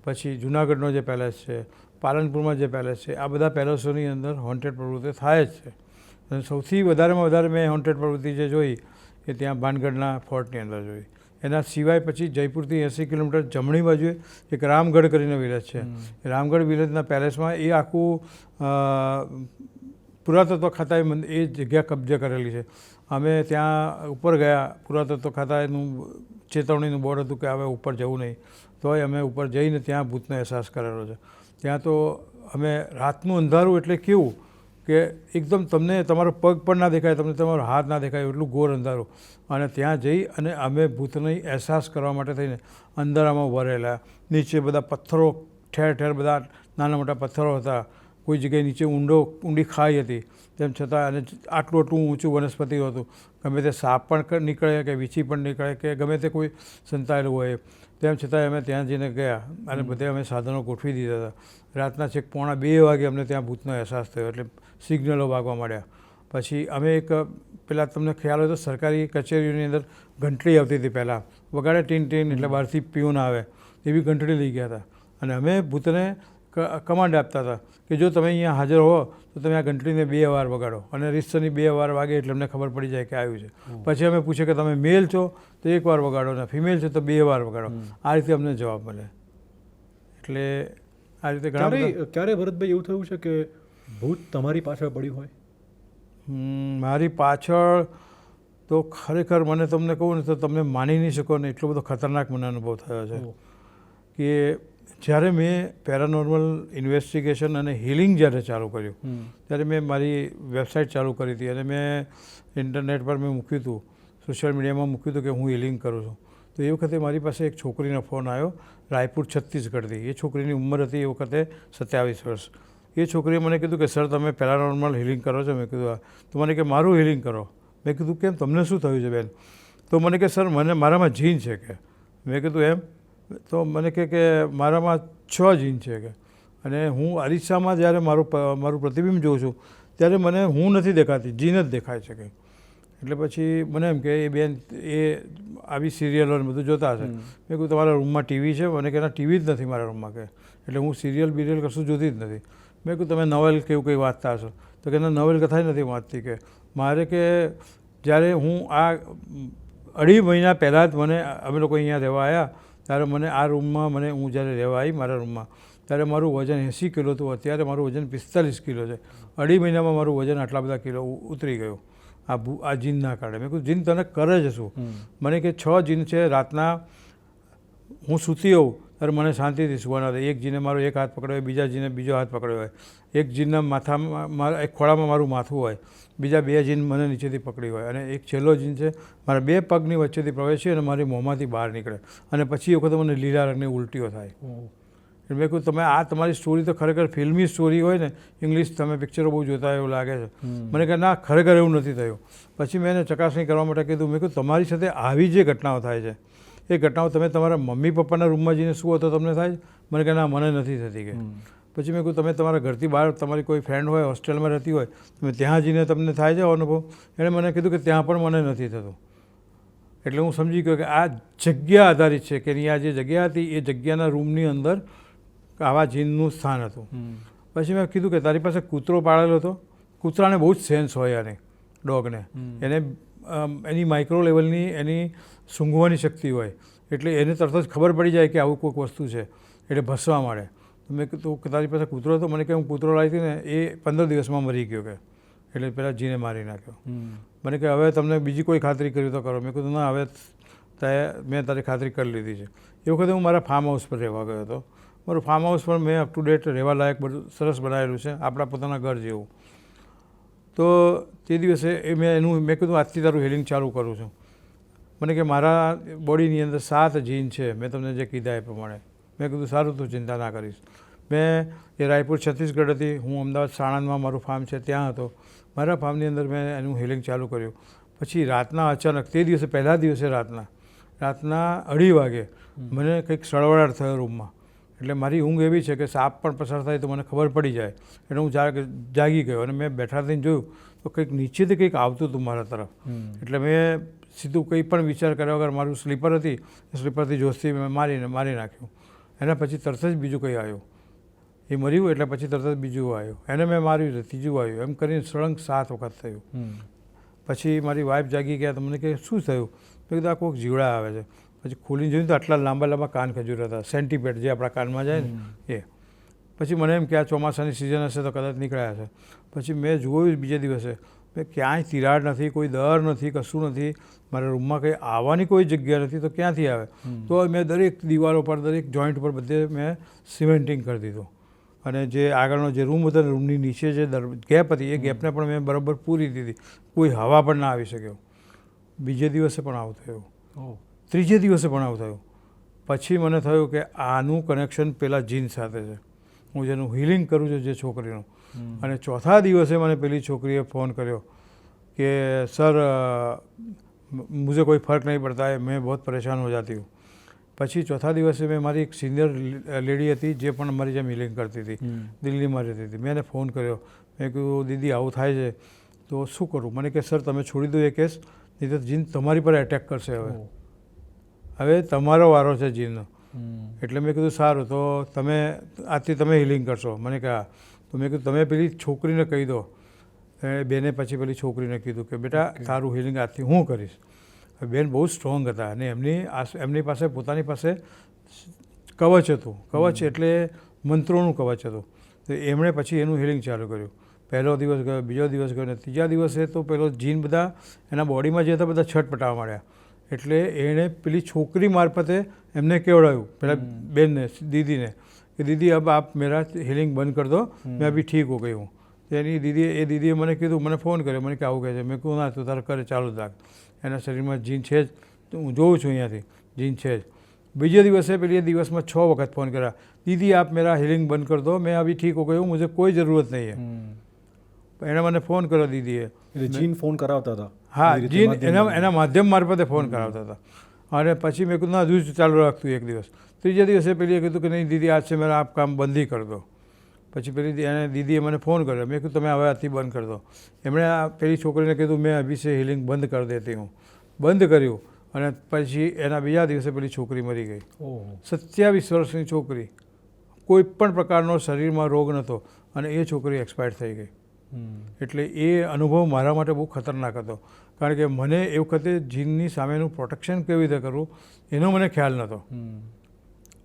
પછી જુનાગઢનો જે પેલેસ છે, પાલનપુરમાં જે પેલેસ છે, આ બધા પેલેસોની અંદર હોન્ટેડ પ્રવૃત્તિ થાય જ છે. અને સૌથી વધારેમાં વધારે મેં હોન્ટેડ પ્રવૃત્તિ જે જોઈ એ ત્યાં ભાનગઢના ફોર્ટની અંદર જોઈ. એના સિવાય પછી જયપુરથી 80 કિલોમીટર જમણી બાજુએ એક રામગઢ કરીને વિલેજ છે. રામગઢ વિલેજના પેલેસમાં એ આખું પુરાતત્વ ખાતાએ એ જગ્યા કબજે કરેલી છે. અમે ત્યાં ઉપર ગયા, પુરાતત્વ ખાતાનું ચેતવણીનું બોર્ડ હતું કે હવે ઉપર જવું નહીં, તોય અમે ઉપર જઈને ત્યાં ભૂતનો અહેસાસ કરેલો છે. ત્યાં તો અમે રાતનું અંધારું એટલે કેવું કે એકદમ તમને તમારો પગ પણ ના દેખાય, તમને તમારો હાથ ના દેખાય, એટલું ઘોર અંધારું. અને ત્યાં જઈ અને અમે ભૂતનો અહેસાસ કરવા માટે થઈને અંધારામાં વરેલા, નીચે બધા પથ્થરો, ઠેર ઠેર બધા નાના મોટા પથ્થરો હતા, કોઈ જગ્યાએ નીચે ઊંડી ખાઈ હતી, તેમ છતાં અને આટલું ઊંચું વનસ્પતિ હતું. ગમે તે સાપ પણ નીકળે કે વીંછી પણ નીકળે કે ગમે તે કોઈ સંતાયેલું હોય, તેમ છતાં અમે ત્યાં જઈને ગયા અને બધે અમે સાધનો ગોઠવી દીધા હતા. રાતના છેક 1:45 વાગે અમને ત્યાં ભૂતનો અહેસાસ થયો, એટલે સિગ્નલો વાગવા માંડ્યા. પછી અમે એક પેલા તમને ખ્યાલ હોય તો સરકારી કચેરીઓની અંદર ઘંટડી આવતી હતી પહેલાં, વગાડે ટીન ટીન એટલે બહારથી પીઓન આવે, એવી ઘંટડી લઈ ગયા હતા. અને અમે ભૂતને કમાન્ડ આપતા હતા કે જો તમે અહીંયા હાજર હો તો તમે આ ઘંટડીને 2 વાર વગાડો, અને રીતસરની 2 વાર વાગે એટલે અમને ખબર પડી જાય કે આવ્યું છે. પછી અમે પૂછીએ કે તમે મેલ છો તો 1 વાર વગાડો, ને ફિમેલ છે તો 2 વાર વગાડો. આ રીતે અમને જવાબ મળે. એટલે આ રીતે ક્યારે ભરતભાઈ એવું થયું છે કે ભૂત તમારી પાછળ પડ્યું હોય? મારી પાછળ તો ખરેખર મને તમને કહું ને તો તમે માની નહીં શકો ને, એટલો બધો ખતરનાક મને અનુભવ થયો છે કે જ્યારે મેં પેરાનોર્મલ ઇન્વેસ્ટિગેશન અને હિલિંગ જ્યારે ચાલુ કર્યું, ત્યારે મેં મારી વેબસાઇટ ચાલુ કરી હતી અને મેં ઇન્ટરનેટ પર મેં મૂક્યું હતું, સોશિયલ મીડિયામાં મૂક્યું હતું કે હું હિલિંગ કરું છું. તો એ વખતે મારી પાસે એક છોકરીનો ફોન આવ્યો, રાયપુર છત્તીસગઢથી. એ છોકરીની ઉંમર હતી એ વખતે 27 વર્ષ. એ છોકરીએ મને કીધું કે સર તમે પેરાનોર્મલ હિલિંગ કરો છો? મેં કીધું હા. તો મને કે મારું હિલિંગ કરો. મેં કીધું કેમ, તમને શું થયું છે બેન? તો મને કે સર મારામાં જીન છે કે. મેં કીધું એમ? તો મને કે મારામાં 6 જીન છે કે, અને હું અરીસામાં જ્યારે મારું પ્રતિબિંબ જોઉં છું ત્યારે મને હું નથી દેખાતી, જીન જ દેખાય છે કે. એટલે પછી મને એમ કે એ બેન એ આવી સિરિયલો ને બધું જોતા હશે. મેં કીધું તમારા રૂમમાં ટીવી છે? મને કે ના, ટીવી જ નથી મારા રૂમમાં કે, એટલે હું સિરિયલ બિરિયલ કશું જોતી જ નથી. મેં કીધું તમે નોવેલ કે એવું કંઈ વાંચતા હશો? તો કે ના, નોવેલ કથા નથી વાંચતી કે. મારે કે જ્યારે હું આ 2.5 મહિના પહેલાં જ અમે લોકો અહીંયા રહેવા આવ્યા ત્યારે મને આ રૂમમાં હું જ્યારે રહેવા આવી મારા રૂમમાં ત્યારે મારું વજન 80 કિલો હતું. અત્યારે મારું વજન 45 કિલો છે. 2.5 મહિનામાં મારું વજન આટલા બધા કિલો ઉતરી ગયું આ જીનના કારણે. મેં કીધું જીન તને કરે છે શું? મને કે 6 જીન છે. રાતના હું સૂતી હોઉં ત્યારે મને શાંતિથી સુવાના હતા. એક જીને મારો એક હાથ પકડ્યો હોય, બીજા જીને બીજો હાથ પકડ્યો હોય, એક જીનના માથામાં એક ખોળામાં મારું માથું હોય, બીજા 2 જીન મને નીચેથી પકડી હોય, અને એક છેલ્લો જીન છે મારા 2 પગની વચ્ચેથી પ્રવેશી અને મારી મોંમાંથી બહાર નીકળે, અને પછી એ વખતે મને લીલા રંગની ઉલટીઓ થાય. એટલે મેં કહ્યું તમે આ તમારી સ્ટોરી તો ખરેખર ફિલ્મી સ્ટોરી હોય ને, ઇંગ્લિશ તમે પિક્ચરો બહુ જોતા એવું લાગે છે. મને કહે ના, ખરેખર એવું નથી થયું. પછી મેં એને ચકાસણી કરવા માટે કીધું, મેં કહ્યું તમારી સાથે આવી જે ઘટનાઓ થાય છે એ ઘટનાઓ તમે તમારા મમ્મી પપ્પાના રૂમમાં જઈને સુવો તો તમને થાય? મને કહે ના, મને નથી થતી. કે પછી મેં કહ્યું તમે તમારા ઘરથી બહાર તમારી કોઈ ફ્રેન્ડ હોય, હોસ્ટેલમાં રહેતી હોય, તમે ત્યાં જઈને તમને થાય છે અનુભવ? એણે મને કીધું કે ત્યાં પણ મને નથી થતું. એટલે હું સમજી ગયો કે આ જગ્યા આધારિત છે, કે અહીંયા જે જગ્યા હતી એ જગ્યાના રૂમની અંદર આવા જીનનું સ્થાન હતું. પછી મેં કીધું કે તારી પાસે કૂતરો પાળેલો હતો? કૂતરાને બહુ જ સેન્સ હોય, આને ડોગને, એને એની માઇક્રો લેવલની એની સૂંઘવાની શક્તિ હોય, એટલે એને તરત જ ખબર પડી જાય કે આવું કોઈક વસ્તુ છે, એટલે ભસવા માંડે. તો મેં કીધું કે તારી પાસે કૂતરો હતો? મને કે હું કૂતરો લાવી હતી ને એ 15 દિવસમાં મરી ગયો. કે એટલે પેલા જીને મારી નાખ્યો. મને કે હવે તમને બીજી કોઈ ખાતરી કરી તો કરો? મેં કીધું ના, હવે મેં તારી ખાતરી કરી લીધી છે. એ વખતે હું મારા ફાર્મ હાઉસ પર રહેવા ગયો હતો. મારું ફાર્મ હાઉસ પણ મેં અપ ટુ ડેટ રહેવા લાયક બધું સરસ બનાવેલું છે, આપણા પોતાના ઘર જેવું. તો તે દિવસે મેં કીધું આજથી તારું હિલિંગ ચાલુ કરું છું. મને કે મારા બોડીની અંદર 7 જીન છે, મેં તમને જે કીધા એ પ્રમાણે. મેં કીધું સારું, તું ચિંતા ના કરીશ. મેં એ રાયપુર છત્તીસગઢ હતી, હું અમદાવાદ સાણંદમાં મારું ફાર્મ છે ત્યાં હતો. મારા ફાર્મની અંદર મેં એનું હિલિંગ ચાલુ કર્યું. પછી રાતના અચાનક તે દિવસે પહેલા દિવસે રાતના 2:30 વાગે મને કંઈક સળવળાટ થયો રૂમમાં. એટલે મારી ઊંઘ એવી છે કે સાપ પણ પસાર થાય તો મને ખબર પડી જાય. એટલે હું જાગી ગયો અને મેં બેઠા થઈને જોયું તો કંઈક નીચેથી કંઈક આવતું હતું મારા તરફ. એટલે મેં સીધું કંઈ પણ વિચાર કર્યા વગર મારું સ્લીપર હતી એ સ્લીપરથી જોશથી મેં મારી નાખ્યું. એના પછી તરત જ બીજું કંઈ આવ્યું. એ મર્યું એટલે પછી તરત જ બીજું આવ્યું. એને મેં માર્યું, ત્રીજું આવ્યું. એમ કરીને સળંગ 7 વખત થયું. પછી મારી વાઈફ જાગી ગયા તો મને કહે શું થયું? મેં કીધું આ કોઈક જીવડા આવે છે. પછી ખોલીને જોયું તો આટલા લાંબા લાંબા કાન ખજૂર હતા, સેન્ટીપેડ જે આપણા કાનમાં જાય ને એ. પછી મને એમ કે આ ચોમાસાની સિઝન હશે તો કદાચ નીકળ્યા હશે. પછી મેં જોયું બીજે દિવસે, મેં ક્યાંય તિરાડ નથી, કોઈ દર નથી, કશું નથી. મારા રૂમમાં કંઈ આવવાની કોઈ જગ્યા નથી, તો ક્યાંથી આવે? તો મેં દરેક દિવાલો પર, દરેક જોઈન્ટ પર બધે મેં સિમેન્ટિંગ કરી દીધું. અને જે આગળનો જે રૂમ હતો ને રૂમની નીચે જે ગેપ હતી એ ગેપને પણ મેં બરાબર પૂરી દીધી. કોઈ હવા પણ ના આવી શક્યો. બીજે દિવસે પણ આવું થયું, ત્રીજે દિવસે પણ આવું થયું. પછી મને થયું કે આનું કનેક્શન પેલા જીન સાથે છે, હું જેનું હિલિંગ કરું છું જે છોકરીનું. અને ચોથા દિવસે મને પેલી છોકરીએ ફોન કર્યો કે સર મુझे कोई फ़र्क नहीं पड़ता है, मैं बहुत परेशान हो जाती हूँ. પછી ચોથા દિવસે મેં મારી એક સિનિયર લેડી હતી જે પણ મારી જેમ હિલિંગ કરતી હતી, દિલ્હીમાં રહેતી હતી. મેં એને ફોન કર્યો. મેં કહ્યું દીદી આવું થાય છે તો શું કરું? મને કે સર તમે છોડી દો એ કેસ, નહીં તો જીન તમારી પર એટેક કરશે. હવે તમારો વારો છે જીનનો. એટલે મેં કીધું સારું, તો આજથી તમે હિલિંગ કરશો? મને કહે તો મેં કીધું તમે પેલી છોકરીને કહી દો. બેને પછી પેલી છોકરીને કીધું કે બેટા તારું હિલિંગ આજથી હું કરીશ. બેન બહુ સ્ટ્રોંગ હતા અને એમની પાસે પોતાની પાસે કવચ હતું. કવચ એટલે મંત્રોનું કવચ હતું. તો એમણે પછી એનું હિલિંગ ચાલુ કર્યું. પહેલો દિવસ ગયો, બીજો દિવસ ગયો, અને ત્રીજા દિવસે તો પેલો જીન બધા એના બોડીમાં જે હતા બધા છટપટાવા માંડ્યા. એટલે એણે પેલી છોકરી મારફતે એમને કેવડાવ્યું, પેલા બેનને, દીદીને, કે દીદી અબ આપ મેરા હિલિંગ બંધ કર દો, મેં અભી ઠીક હો ગઈ હું. એ દીદીએ મને કીધું, મને ફોન કર્યો, મને કે આવું કહે છે. મેં કહું ના તું તારે કરે ચાલુ રાખ, એના શરીરમાં જીન છે જ, હું જોઉં છું અહીંયાથી જીન છે જ. બીજે દિવસે પેલી દિવસમાં 6 વખત ફોન કર્યા, દીદી આપ મેરા હિલિંગ બંધ કર દો, મેં અભી ઠીક હો ગઈ હું, મુझे કોઈ જરૂરત નહીં હે. એણે મને ફોન કર્યો દીદીએ. જીન ફોન કરાવતા હતા? હા, જીન એના માધ્યમ મારફતે ફોન કરાવતા હતા. અને પછી મેં કીધું ના હજુ ચાલુ રાખતું એક દિવસ. ત્રીજે દિવસે પેલીએ કીધું કે નહીં દીદી આજ છે મેરા આપ કામ બંધ કર દો. પછી પેલી દીદીએ મને ફોન કર્યો. મેં કીધું તમે હવે આથી બંધ કરી દો. એમણે પેલી છોકરીને કીધું મેં અભી સે હિલિંગ બંધ કરી દેતી હું. બંધ કર્યું અને પછી એના બીજા દિવસે પેલી છોકરી મરી ગઈ. 27 વર્ષની છોકરી, કોઈ પણ પ્રકારનો શરીરમાં રોગ નહોતો અને એ છોકરી એક્સપાયર થઈ ગઈ. એટલે એ અનુભવ મારા માટે બહુ ખતરનાક હતો, કારણ કે મને એ વખતે જીનની સામેનું પ્રોટેક્શન કેવી રીતે કરવું એનો મને ખ્યાલ નહોતો.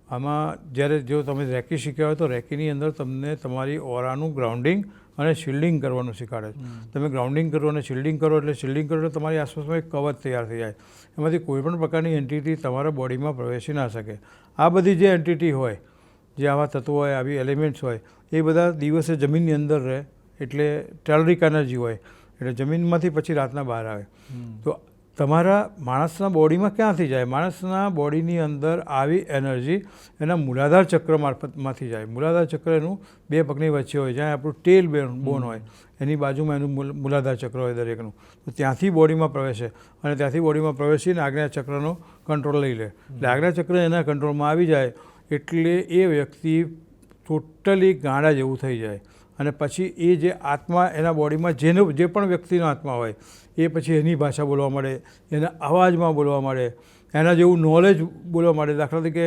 આમાં જ્યારે જો તમે રેકી શીખ્યા હોય તો રેકીની અંદર તમને તમારી ઓરાનું ગ્રાઉન્ડિંગ અને શિલ્ડિંગ કરવાનું શીખવાડે છે. તમે ગ્રાઉન્ડિંગ કરો અને શિલ્ડિંગ કરો, એટલે શિલ્ડિંગ કરો એટલે તમારી આસપાસમાં એક કવચ તૈયાર થઈ જાય. એમાંથી કોઈ પણ પ્રકારની એન્ટિટી તમારા બોડીમાં પ્રવેશી ના શકે. આ બધી જે એન્ટિટી હોય, જે આવા તત્વો હોય, આવી એલિમેન્ટ્સ હોય, એ બધા દિવસે જમીનની અંદર રહે, એટલે ટેલરિક એનર્જી હોય, એટલે જમીનમાંથી પછી રાતના બહાર આવે. તો તમારા માણસના બોડીમાં ક્યાંથી જાય? માણસના બોડીની અંદર આવી એનર્જી એના મૂલાધાર ચક્ર મારફતમાંથી જાય. મૂલાધાર ચક્ર એનું બે પગની વચ્ચે હોય, જ્યાં આપણું ટેલ બોન હોય એની બાજુમાં એનું મૂલાધાર ચક્ર હોય દરેકનું. તો ત્યાંથી બોડીમાં પ્રવેશે અને ત્યાંથી બોડીમાં પ્રવેશીને આજ્ઞા ચક્રનો કંટ્રોલ લઈ લે. એટલે આજ્ઞા ચક્ર એના કંટ્રોલમાં આવી જાય એટલે એ વ્યક્તિ ટોટલી ગાંડા જેવું થઈ જાય. અને પછી એ જે આત્મા એના બોડીમાં જે પણ વ્યક્તિનો આત્મા હોય એ પછી એની ભાષા બોલવા માંડે, એના અવાજમાં બોલવા માંડે, એના જેવું નોલેજ બોલવા માંડે. દાખલા તરીકે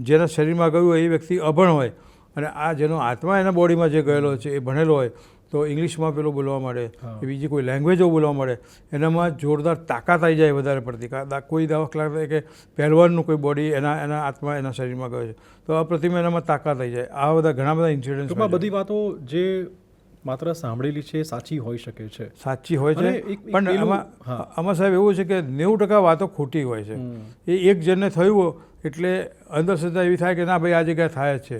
જેના શરીરમાં ગયું હોય એ વ્યક્તિ અભણ હોય અને આ જેનો આત્મા એના બોડીમાં જે ગયેલો છે એ ભણેલો હોય તો ઇંગ્લિશમાં પેલો બોલવા માંડે, કે બીજી કોઈ લેંગ્વેજો બોલવા માંડે. એનામાં જોરદાર તાકાત આવી જાય વધારે પડતી. કોઈ દાખલા તરીકે પહેલવાનનું કોઈ બોડી એના આત્મા એના શરીરમાં ગયો છે તો અપ્રતિમ એનામાં તાકાત આવી જાય. આવા બધા ઘણા બધા ઇન્સિડન્ટ્સ. બધી વાતો જે માત્ર સાંભળેલી છે સાચી હોઈ શકે છે, સાચી હોય છે, પણ આમાં સાહેબ એવું છે કે 90% વાતો ખોટી હોય છે. એ એક જણને થયું એટલે અંધશ્રદ્ધા એવી થાય કે ના ભાઈ આ જગ્યાએ થાય જ છે.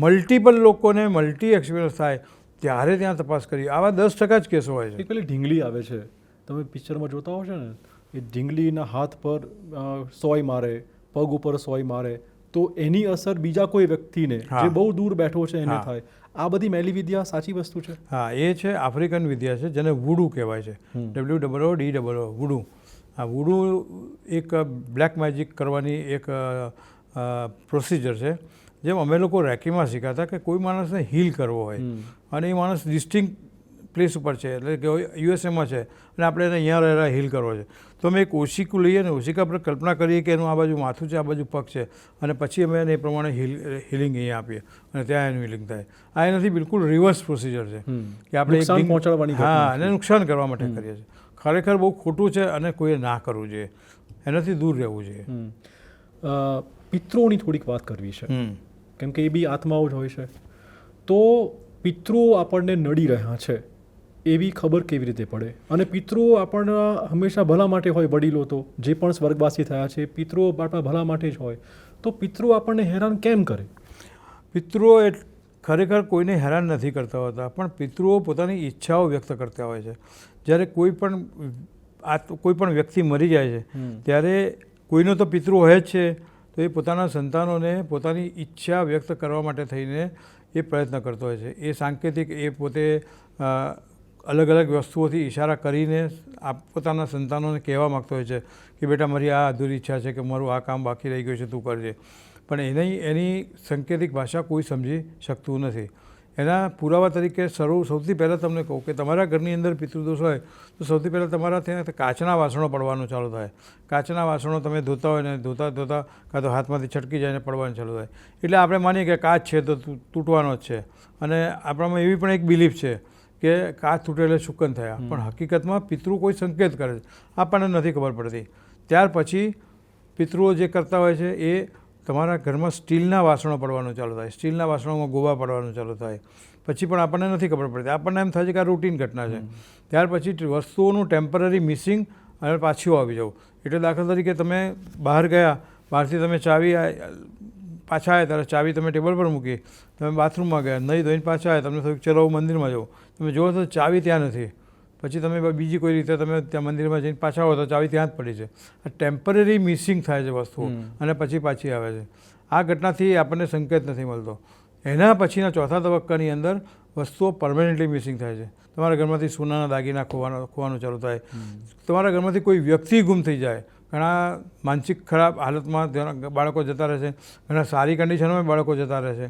મલ્ટિપલ લોકોને મલ્ટી એક્સપિરિયન્સ થાય ત્યારે ત્યાં તપાસ કરી. આવા 10% જ કેસો હોય છે. પેલી ઢીંગલી આવે છે, તમે પિક્ચરમાં જોતા હો છો ને, એ ઢીંગલીના હાથ પર સોય મારે, પગ ઉપર સોય મારે તો એની અસર બીજા કોઈ વ્યક્તિને જે બહુ દૂર બેઠો છે એને થાય. આ બધી મેલી વિદ્યા સાચી વસ્તુ છે? હા, એ છે આફ્રિકન વિદ્યા છે જેને વુડુ કહેવાય છે. WOODO વુડુ. આ વુડુ એક બ્લેક મેજિક કરવાની એક પ્રોસિજર છે. જેમ અમે લોકો રેકીમાં શીખાતા કે કોઈ માણસને હીલ કરવો હોય અને એ માણસ ડિસ્ટિંક્ટ પ્લેસ ઉપર છે, એટલે કે યુએસએમાં છે અને આપણે એને અહીંયા રહેલા હીલ કરવો છે તો અમે એક ઓશિકું લઈએ ને ઓશિકા પર કલ્પના કરીએ કે એનું આ બાજુ માથું છે, આ બાજુ પગ છે અને પછી અમે એને એ પ્રમાણે હિલિંગ અહીંયા આપીએ અને ત્યાં એનું હિલિંગ થાય. આ એનાથી બિલકુલ રિવર્સ પ્રોસિજર છે કે આપણે પહોંચાડવાની, હા, અને નુકસાન કરવા માટે કરીએ છીએ. ખરેખર બહુ ખોટું છે અને કોઈએ ના કરવું જોઈએ, એનાથી દૂર રહેવું જોઈએ. પિતૃઓની થોડીક વાત કરવી છે કેમ કે એ બી આત્માઓ જ હોય છે. તો પિતૃઓ આપણને નડી રહ્યા છે એવી ખબર કેવી રીતે પડે? અને પિતૃઓ આપણને હંમેશા ભલા માટે હોય. વડીલો તો જે પણ સ્વર્ગવાસી થયા છે પિતૃઓ આપણા ભલા માટે જ હોય. તો પિતૃઓ આપણને હેરાન કેમ કરે? પિતૃઓ ખરેખર કોઈને હેરાન નથી કરતા હોતા, પણ પિતૃઓ પોતાની ઈચ્છાઓ વ્યક્ત કરતા હોય છે. જ્યારે કોઈ પણ વ્યક્તિ મરી જાય છે ત્યારે કોઈનો તો પિતૃ હોય જ છે, તો એ પોતાના સંતાનોને પોતાની ઈચ્છા વ્યક્ત કરવા માટે થઈને એ પ્રયત્ન કરતો હોય છે. એ સાંકેતિક એ પોતે અલગ અલગ વસ્તુઓથી ઇશારા કરીને પોતાના સંતાનોને કહેવા માગતો હોય છે કે બેટા મારી આ અધૂરી ઈચ્છા છે કે મારું આ કામ બાકી રહી ગયું છે, તું કરજે. પણ એની સંકેતિક ભાષા કોઈ સમજી શકતું નથી. એના પુરાવા તરીકે સૌથી પહેલાં તમને કહું કે તમારા ઘરની અંદર પિતૃદોષ હોય તો સૌથી પહેલાં તમારા ત્યાં કાચના વાસણો પડવાનું ચાલુ થાય. કાચના વાસણો તમે ધોતા હોય ને ધોતા કાં તો હાથમાંથી છટકી જાય ને પડવાનું ચાલુ થાય. એટલે આપણે માનીએ કે કાચ છે તો તૂટવાનો જ છે અને આપણામાં એવી પણ એક બિલીફ છે કે કાચ તૂટે એટલે શુકન થયા. પણ હકીકતમાં પિતૃ કોઈ સંકેત કરે છે, આપણને નથી ખબર પડતી. ત્યાર પછી પિતૃઓ જે કરતા હોય છે એ તમારા ઘરમાં સ્ટીલના વાસણો પડવાનું ચાલુ થાય, સ્ટીલના વાસણોમાં ગોવા પડવાનું ચાલુ થાય. પછી પણ આપણને નથી ખબર પડતી, આપણને એમ થાય છે કે આ રૂટીન ઘટના છે. ત્યાર પછી વસ્તુઓનું ટેમ્પરરી મિસિંગ અને પાછું આવી જવું. એટલે દાખલા તરીકે તમે બહાર ગયા, બહારથી તમે ચાવી પાછા આવ્યા ત્યારે ચાવી તમે ટેબલ પર મૂકી, તમે બાથરૂમમાં ગયા, નહીં ધોઈને પાછા આવ્યા, તમને થોડુંક ચલો મંદિરમાં જવું, તમે જુઓ તો ચાવી ત્યાં નથી. પછી તમે બીજી કોઈ રીતે તમે ત્યાં મંદિરમાં જઈને પાછા આવો તો ચાવી ત્યાં જ પડી છે. આ ટેમ્પરરી મિસિંગ થાય છે વસ્તુઓ અને પછી પાછી આવે છે. આ ઘટનાથી આપણને સંકેત નથી મળતો. એના પછીના ચોથા તબક્કાની અંદર વસ્તુઓ પરમેનન્ટલી મિસિંગ થાય છે. તમારા ઘરમાંથી સોનાના દાગીના ખોવાનું ચાલુ થાય, તમારા ઘરમાંથી કોઈ વ્યક્તિ ગુમ થઈ જાય. ઘણા માનસિક ખરાબ હાલતમાં બાળકો જતા રહે છે, ઘણા સારી કન્ડિશનમાં બાળકો જતા રહે છે,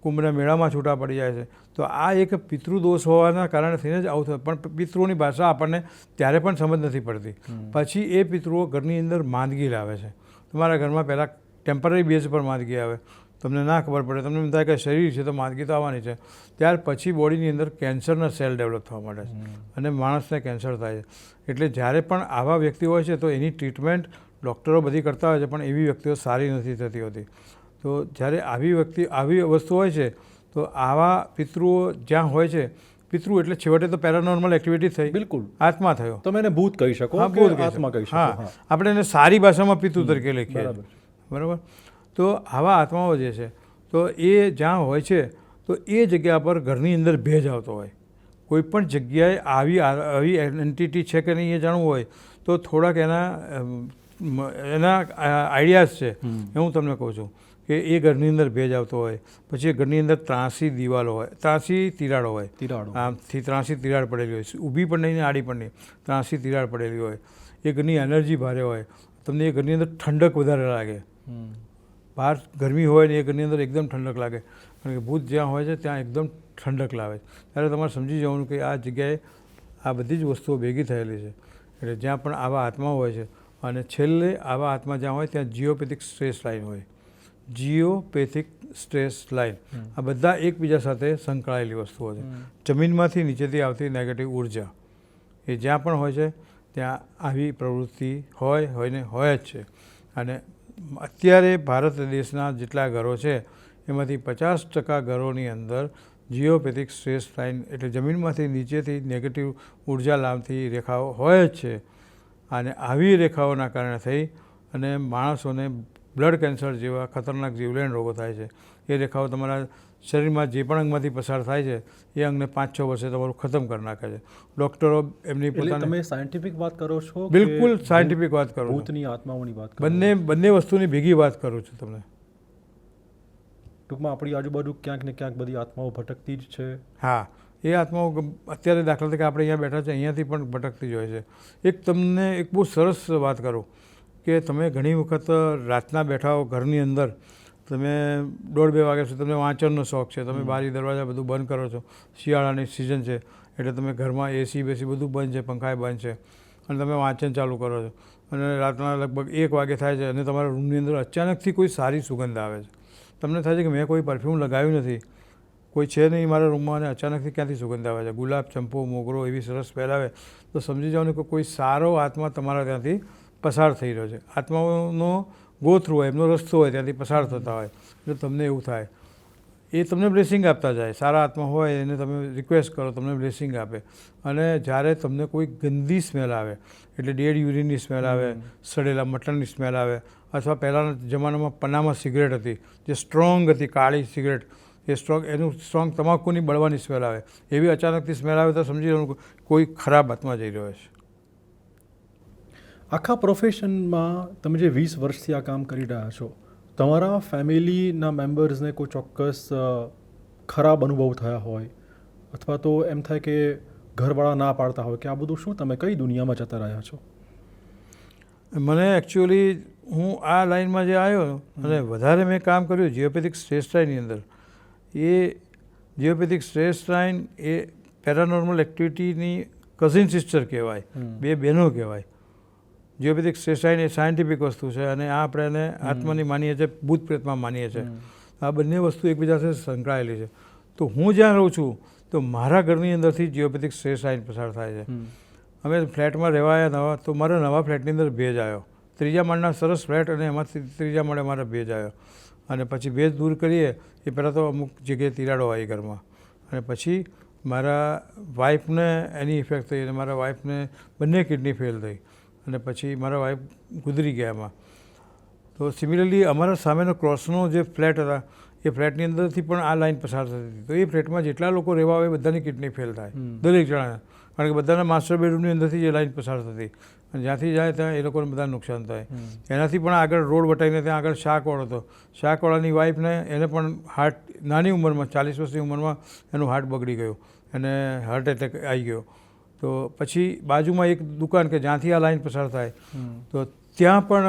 કુંભના મેળામાં છૂટા પડી જાય છે. તો આ એક પિતૃદોષ હોવાના કારણે થઈને જ આવું થયું. પણ પિતૃઓની ભાષા આપણને ત્યારે પણ સમજ નથી પડતી. પછી એ પિતૃઓ ઘરની અંદર માંદગી લાવે છે. તમારા ઘરમાં પહેલાં ટેમ્પરરી બેઝ પર માંદગી આવે, તમને ના ખબર પડે, તમને એમ થાય કે શરીર છે તો માંદગી તો આવવાની છે. ત્યાર પછી બોડીની અંદર કેન્સરના સેલ ડેવલપ થવા માંડે છે અને માણસને કેન્સર થાય છે. એટલે જ્યારે પણ આવા વ્યક્તિ હોય છે તો એની ટ્રીટમેન્ટ ડૉક્ટરો બધી કરતા હોય છે, પણ એવી વ્યક્તિઓ સારી નથી થતી હોતી. તો જ્યારે આવી વસ્તુ હોય છે તો આવા પિતૃઓ જ્યાં હોય છે, પિતૃ એટલે છેવટે તો પેરાનોર્મલ એક્ટિવિટી થઈ, બિલકુલ આત્મા થયો. તમે એને ભૂત કહી શકો, હા, ભૂત આત્મા કહી શકો. હા, આપણે એને સારી ભાષામાં પિતૃ તરીકે લખીએ, બરાબર. તો આવા આત્માઓ જે છે તો એ જ્યાં હોય છે તો એ જગ્યા પર ઘરની અંદર ભેજ આવતો હોય. કોઈ પણ જગ્યાએ આવી એન્ટિટી છે કે નહીં એ જાણવું હોય તો થોડાક એના આઈડિયાઝ છે એ હું તમને કહું છું કે એ ઘરની અંદર ભેજ આવતો હોય, પછી એ ઘરની અંદર ત્રાંસી દિવાલો હોય, ત્રાંસી તિરાડો હોય, આમથી ત્રાંસી તિરાડ પડેલી હોય, ઊભી પણ નહીં ને આડી પણ નહીં, ત્રાંસી તિરાડ પડેલી હોય, એ ઘરની એનર્જી ભારે હોય, તમને એ ઘરની અંદર ઠંડક વધારે લાગે, બહાર ગરમી હોય ને એ ઘરની અંદર એકદમ ઠંડક લાગે, કારણ કે ભૂત જ્યાં હોય છે ત્યાં એકદમ ઠંડક લાવે, ત્યારે તમારે સમજી જવાનું કે આ જગ્યાએ આ બધી જ વસ્તુઓ ભેગી થયેલી છે. એટલે જ્યાં પણ આવા આત્મા હોય છે, અને છેલ્લે આવા આત્મા જ્યાં હોય ત્યાં જીઓપેથિક સ્ટ્રેસ લાઇન હોય, જીઓપેથિક સ્ટ્રેસ લાઇન, આ બધા એકબીજા સાથે સંકળાયેલી વસ્તુઓ છે. જમીનમાંથી નીચેથી આવતી નેગેટિવ ઉર્જા એ જ્યાં પણ હોય છે ત્યાં આવી પ્રવૃત્તિ હોય ને હોય જ છે. અને અત્યારે ભારત દેશના જેટલા ઘરો છે એમાંથી 50% ઘરોની અંદર જીઓપેથિક સ્ટ્રેસ લાઇન એટલે જમીનમાંથી નીચેથી નેગેટિવ ઉર્જા લાવતી રેખાઓ હોય જ છે. અને આવી રેખાઓના કારણે થઈ અને માણસોને બ્લડ કેન્સર જેવા ખતરનાક જીવલેણ રોગો થાય છે. એ રેખાઓ તમારા શરીરમાં જે પણ અંગમાંથી પસાર થાય છે એ અંગને 5-6 વર્ષે તમારું ખતમ કરી નાખે છે. ડૉક્ટરો એમની પોતાની તમે સાયન્ટિફિક વાત કરો છો? બિલકુલ સાયન્ટિફિક વાત કરું છું, ભૂતની આત્માઓની વાત બંને વસ્તુની ભેગી વાત કરું છું તમને. ટૂંકમાં આપણી આજુબાજુ ક્યાંક ને ક્યાંક બધી આત્માઓ ભટકતી જ છે. હા, એ આત્માઓ અત્યારે દાખલા તરીકે આપણે અહીંયા બેઠા છે અહીંયાથી પણ ભટકતી જ હોય છે. એક તમને એક બહુ સરસ વાત કરું કે તમે ઘણી વખત રાતના બેઠા હો ઘરની અંદર, તમે 1:30-2 વાગ્યા સુધી તમને વાંચનનો શોખ છે, તમે બારી દરવાજા બધું બંધ કરો છો, શિયાળાની સિઝન છે એટલે તમે ઘરમાં એસી બેસી બધું બંધ છે, પંખાએ બંધ છે, અને તમે વાંચન ચાલુ કરો છો, અને રાતના લગભગ 1 વાગે થાય છે અને તમારા રૂમની અંદર અચાનકથી કોઈ સારી સુગંધ આવે છે. તમને થાય છે કે મેં કોઈ પરફ્યુમ લગાવ્યું નથી, કોઈ છે નહીં મારા રૂમમાં, અને અચાનકથી ક્યાંથી સુગંધ આવે છે, ગુલાબ, ચંપો, મોગરો એવી સરસ સ્મેલ આવે, તો સમજી જાઓ ને કે કોઈ સારો આત્મા તમારા ત્યાંથી પસાર થઈ રહ્યો છે. આત્માઓનો ગો થ્રુ હોય, એમનો રસ્તો હોય, ત્યાંથી પસાર થતા હોય, એટલે તમને એવું થાય. એ તમને બ્લેસિંગ આપતા જાય. સારા આત્મા હોય એને તમે રિક્વેસ્ટ કરો, તમને બ્લેસિંગ આપે. અને જ્યારે તમને કોઈ ગંદી સ્મેલ આવે, એટલે ડેડ યુરિનની સ્મેલ આવે, સડેલા મટનની સ્મેલ આવે, અથવા પહેલાંના જમાનામાં પનામાં સિગરેટ હતી જે સ્ટ્રોંગ હતી, કાળી સિગરેટ, એ સ્ટ્રોંગ તમાકુની બળવાની સ્મેલ આવે, એવી અચાનકથી સ્મેલ આવે તો સમજી લેવાનું કોઈ ખરાબ આત્મા જઈ રહ્યો છે. આખા પ્રોફેશનમાં તમે જે 20 વર્ષથી આ કામ કરી રહ્યા છો, તમારા ફેમિલીના મેમ્બર્સને કોઈ ચોક્કસ ખરાબ અનુભવ થયા હોય, અથવા તો એમ થાય કે ઘરવાળા ના પાડતા હોય કે આ બધું શું તમે કઈ દુનિયામાં જતા રહ્યા છો? મને એકચ્યુઅલી હું આ લાઈનમાં જે આવ્યો અને વધારે મેં કામ કર્યું જીઓપેથિક સ્ટ્રેસ લાઇનની અંદર, એ જીઓપેથિક સ્ટ્રેસ લાઇન એ પેરાનોર્મલ એક્ટિવિટીની કઝિન સિસ્ટર કહેવાય, 2 બહેનો કહેવાય. જીઓપેથિક સ્ટ્રેસ લાઇન એ સાયન્ટિફિક વસ્તુ છે, અને આ આપણે એને આત્માની માનીએ છીએ, ભૂત પ્રેતમાં માનીએ છીએ. આ બંને વસ્તુ એકબીજા સાથે સંકળાયેલી છે. તો હું જ્યાં રહું છું તો મારા ઘરની અંદરથી જીઓપેથિક સ્ટ્રેસ લાઇન પસાર થાય છે. અમે ફ્લેટમાં રહેવા આવ્યા નવા, તો મારા નવા ફ્લેટની અંદર ભેજ આવ્યો, 3જા માળના સરસ ફ્લેટ, અને એમાંથી 3જા માળે મારા ભેજ આવ્યો. અને પછી ભેજ દૂર કરીએ એ પહેલાં તો અમુક જગ્યાએ તિરાડો આવી ઘરમાં, અને પછી મારા વાઈફને એની ઇફેક્ટ થઈ, અને મારા વાઈફને બંને કિડની ફેલ થઈ, અને પછી મારા વાઈફ ગુજરી ગયા એમાં. તો સિમિલરલી અમારા સામેનો ક્રોસનો જે ફ્લેટ હતા એ ફ્લેટની અંદરથી પણ આ લાઈન પસાર થતી હતી. તો એ ફ્લેટમાં જેટલા લોકો રહેવા આવે બધાની કિડની ફેલ થાય, દરેક જણાને, કારણ કે બધાના માસ્ટર બેડરૂમની અંદરથી એ લાઈન પસાર થતી, અને જ્યાંથી જાય ત્યાં એ લોકોને બધા નુકસાન થાય. એનાથી પણ આગળ રોડ વટાઈને ત્યાં આગળ શાકવાળો હતો, શાકવાળાની વાઈફને એને પણ હાર્ટ નાની ઉંમરમાં 40 વર્ષની ઉંમરમાં એનું હાર્ટ બગડી ગયું, એને હાર્ટ એટેક આવી ગયો. તો પછી બાજુમાં એક દુકાન કે જ્યાંથી આ લાઈન પસાર થાય, તો ત્યાં પણ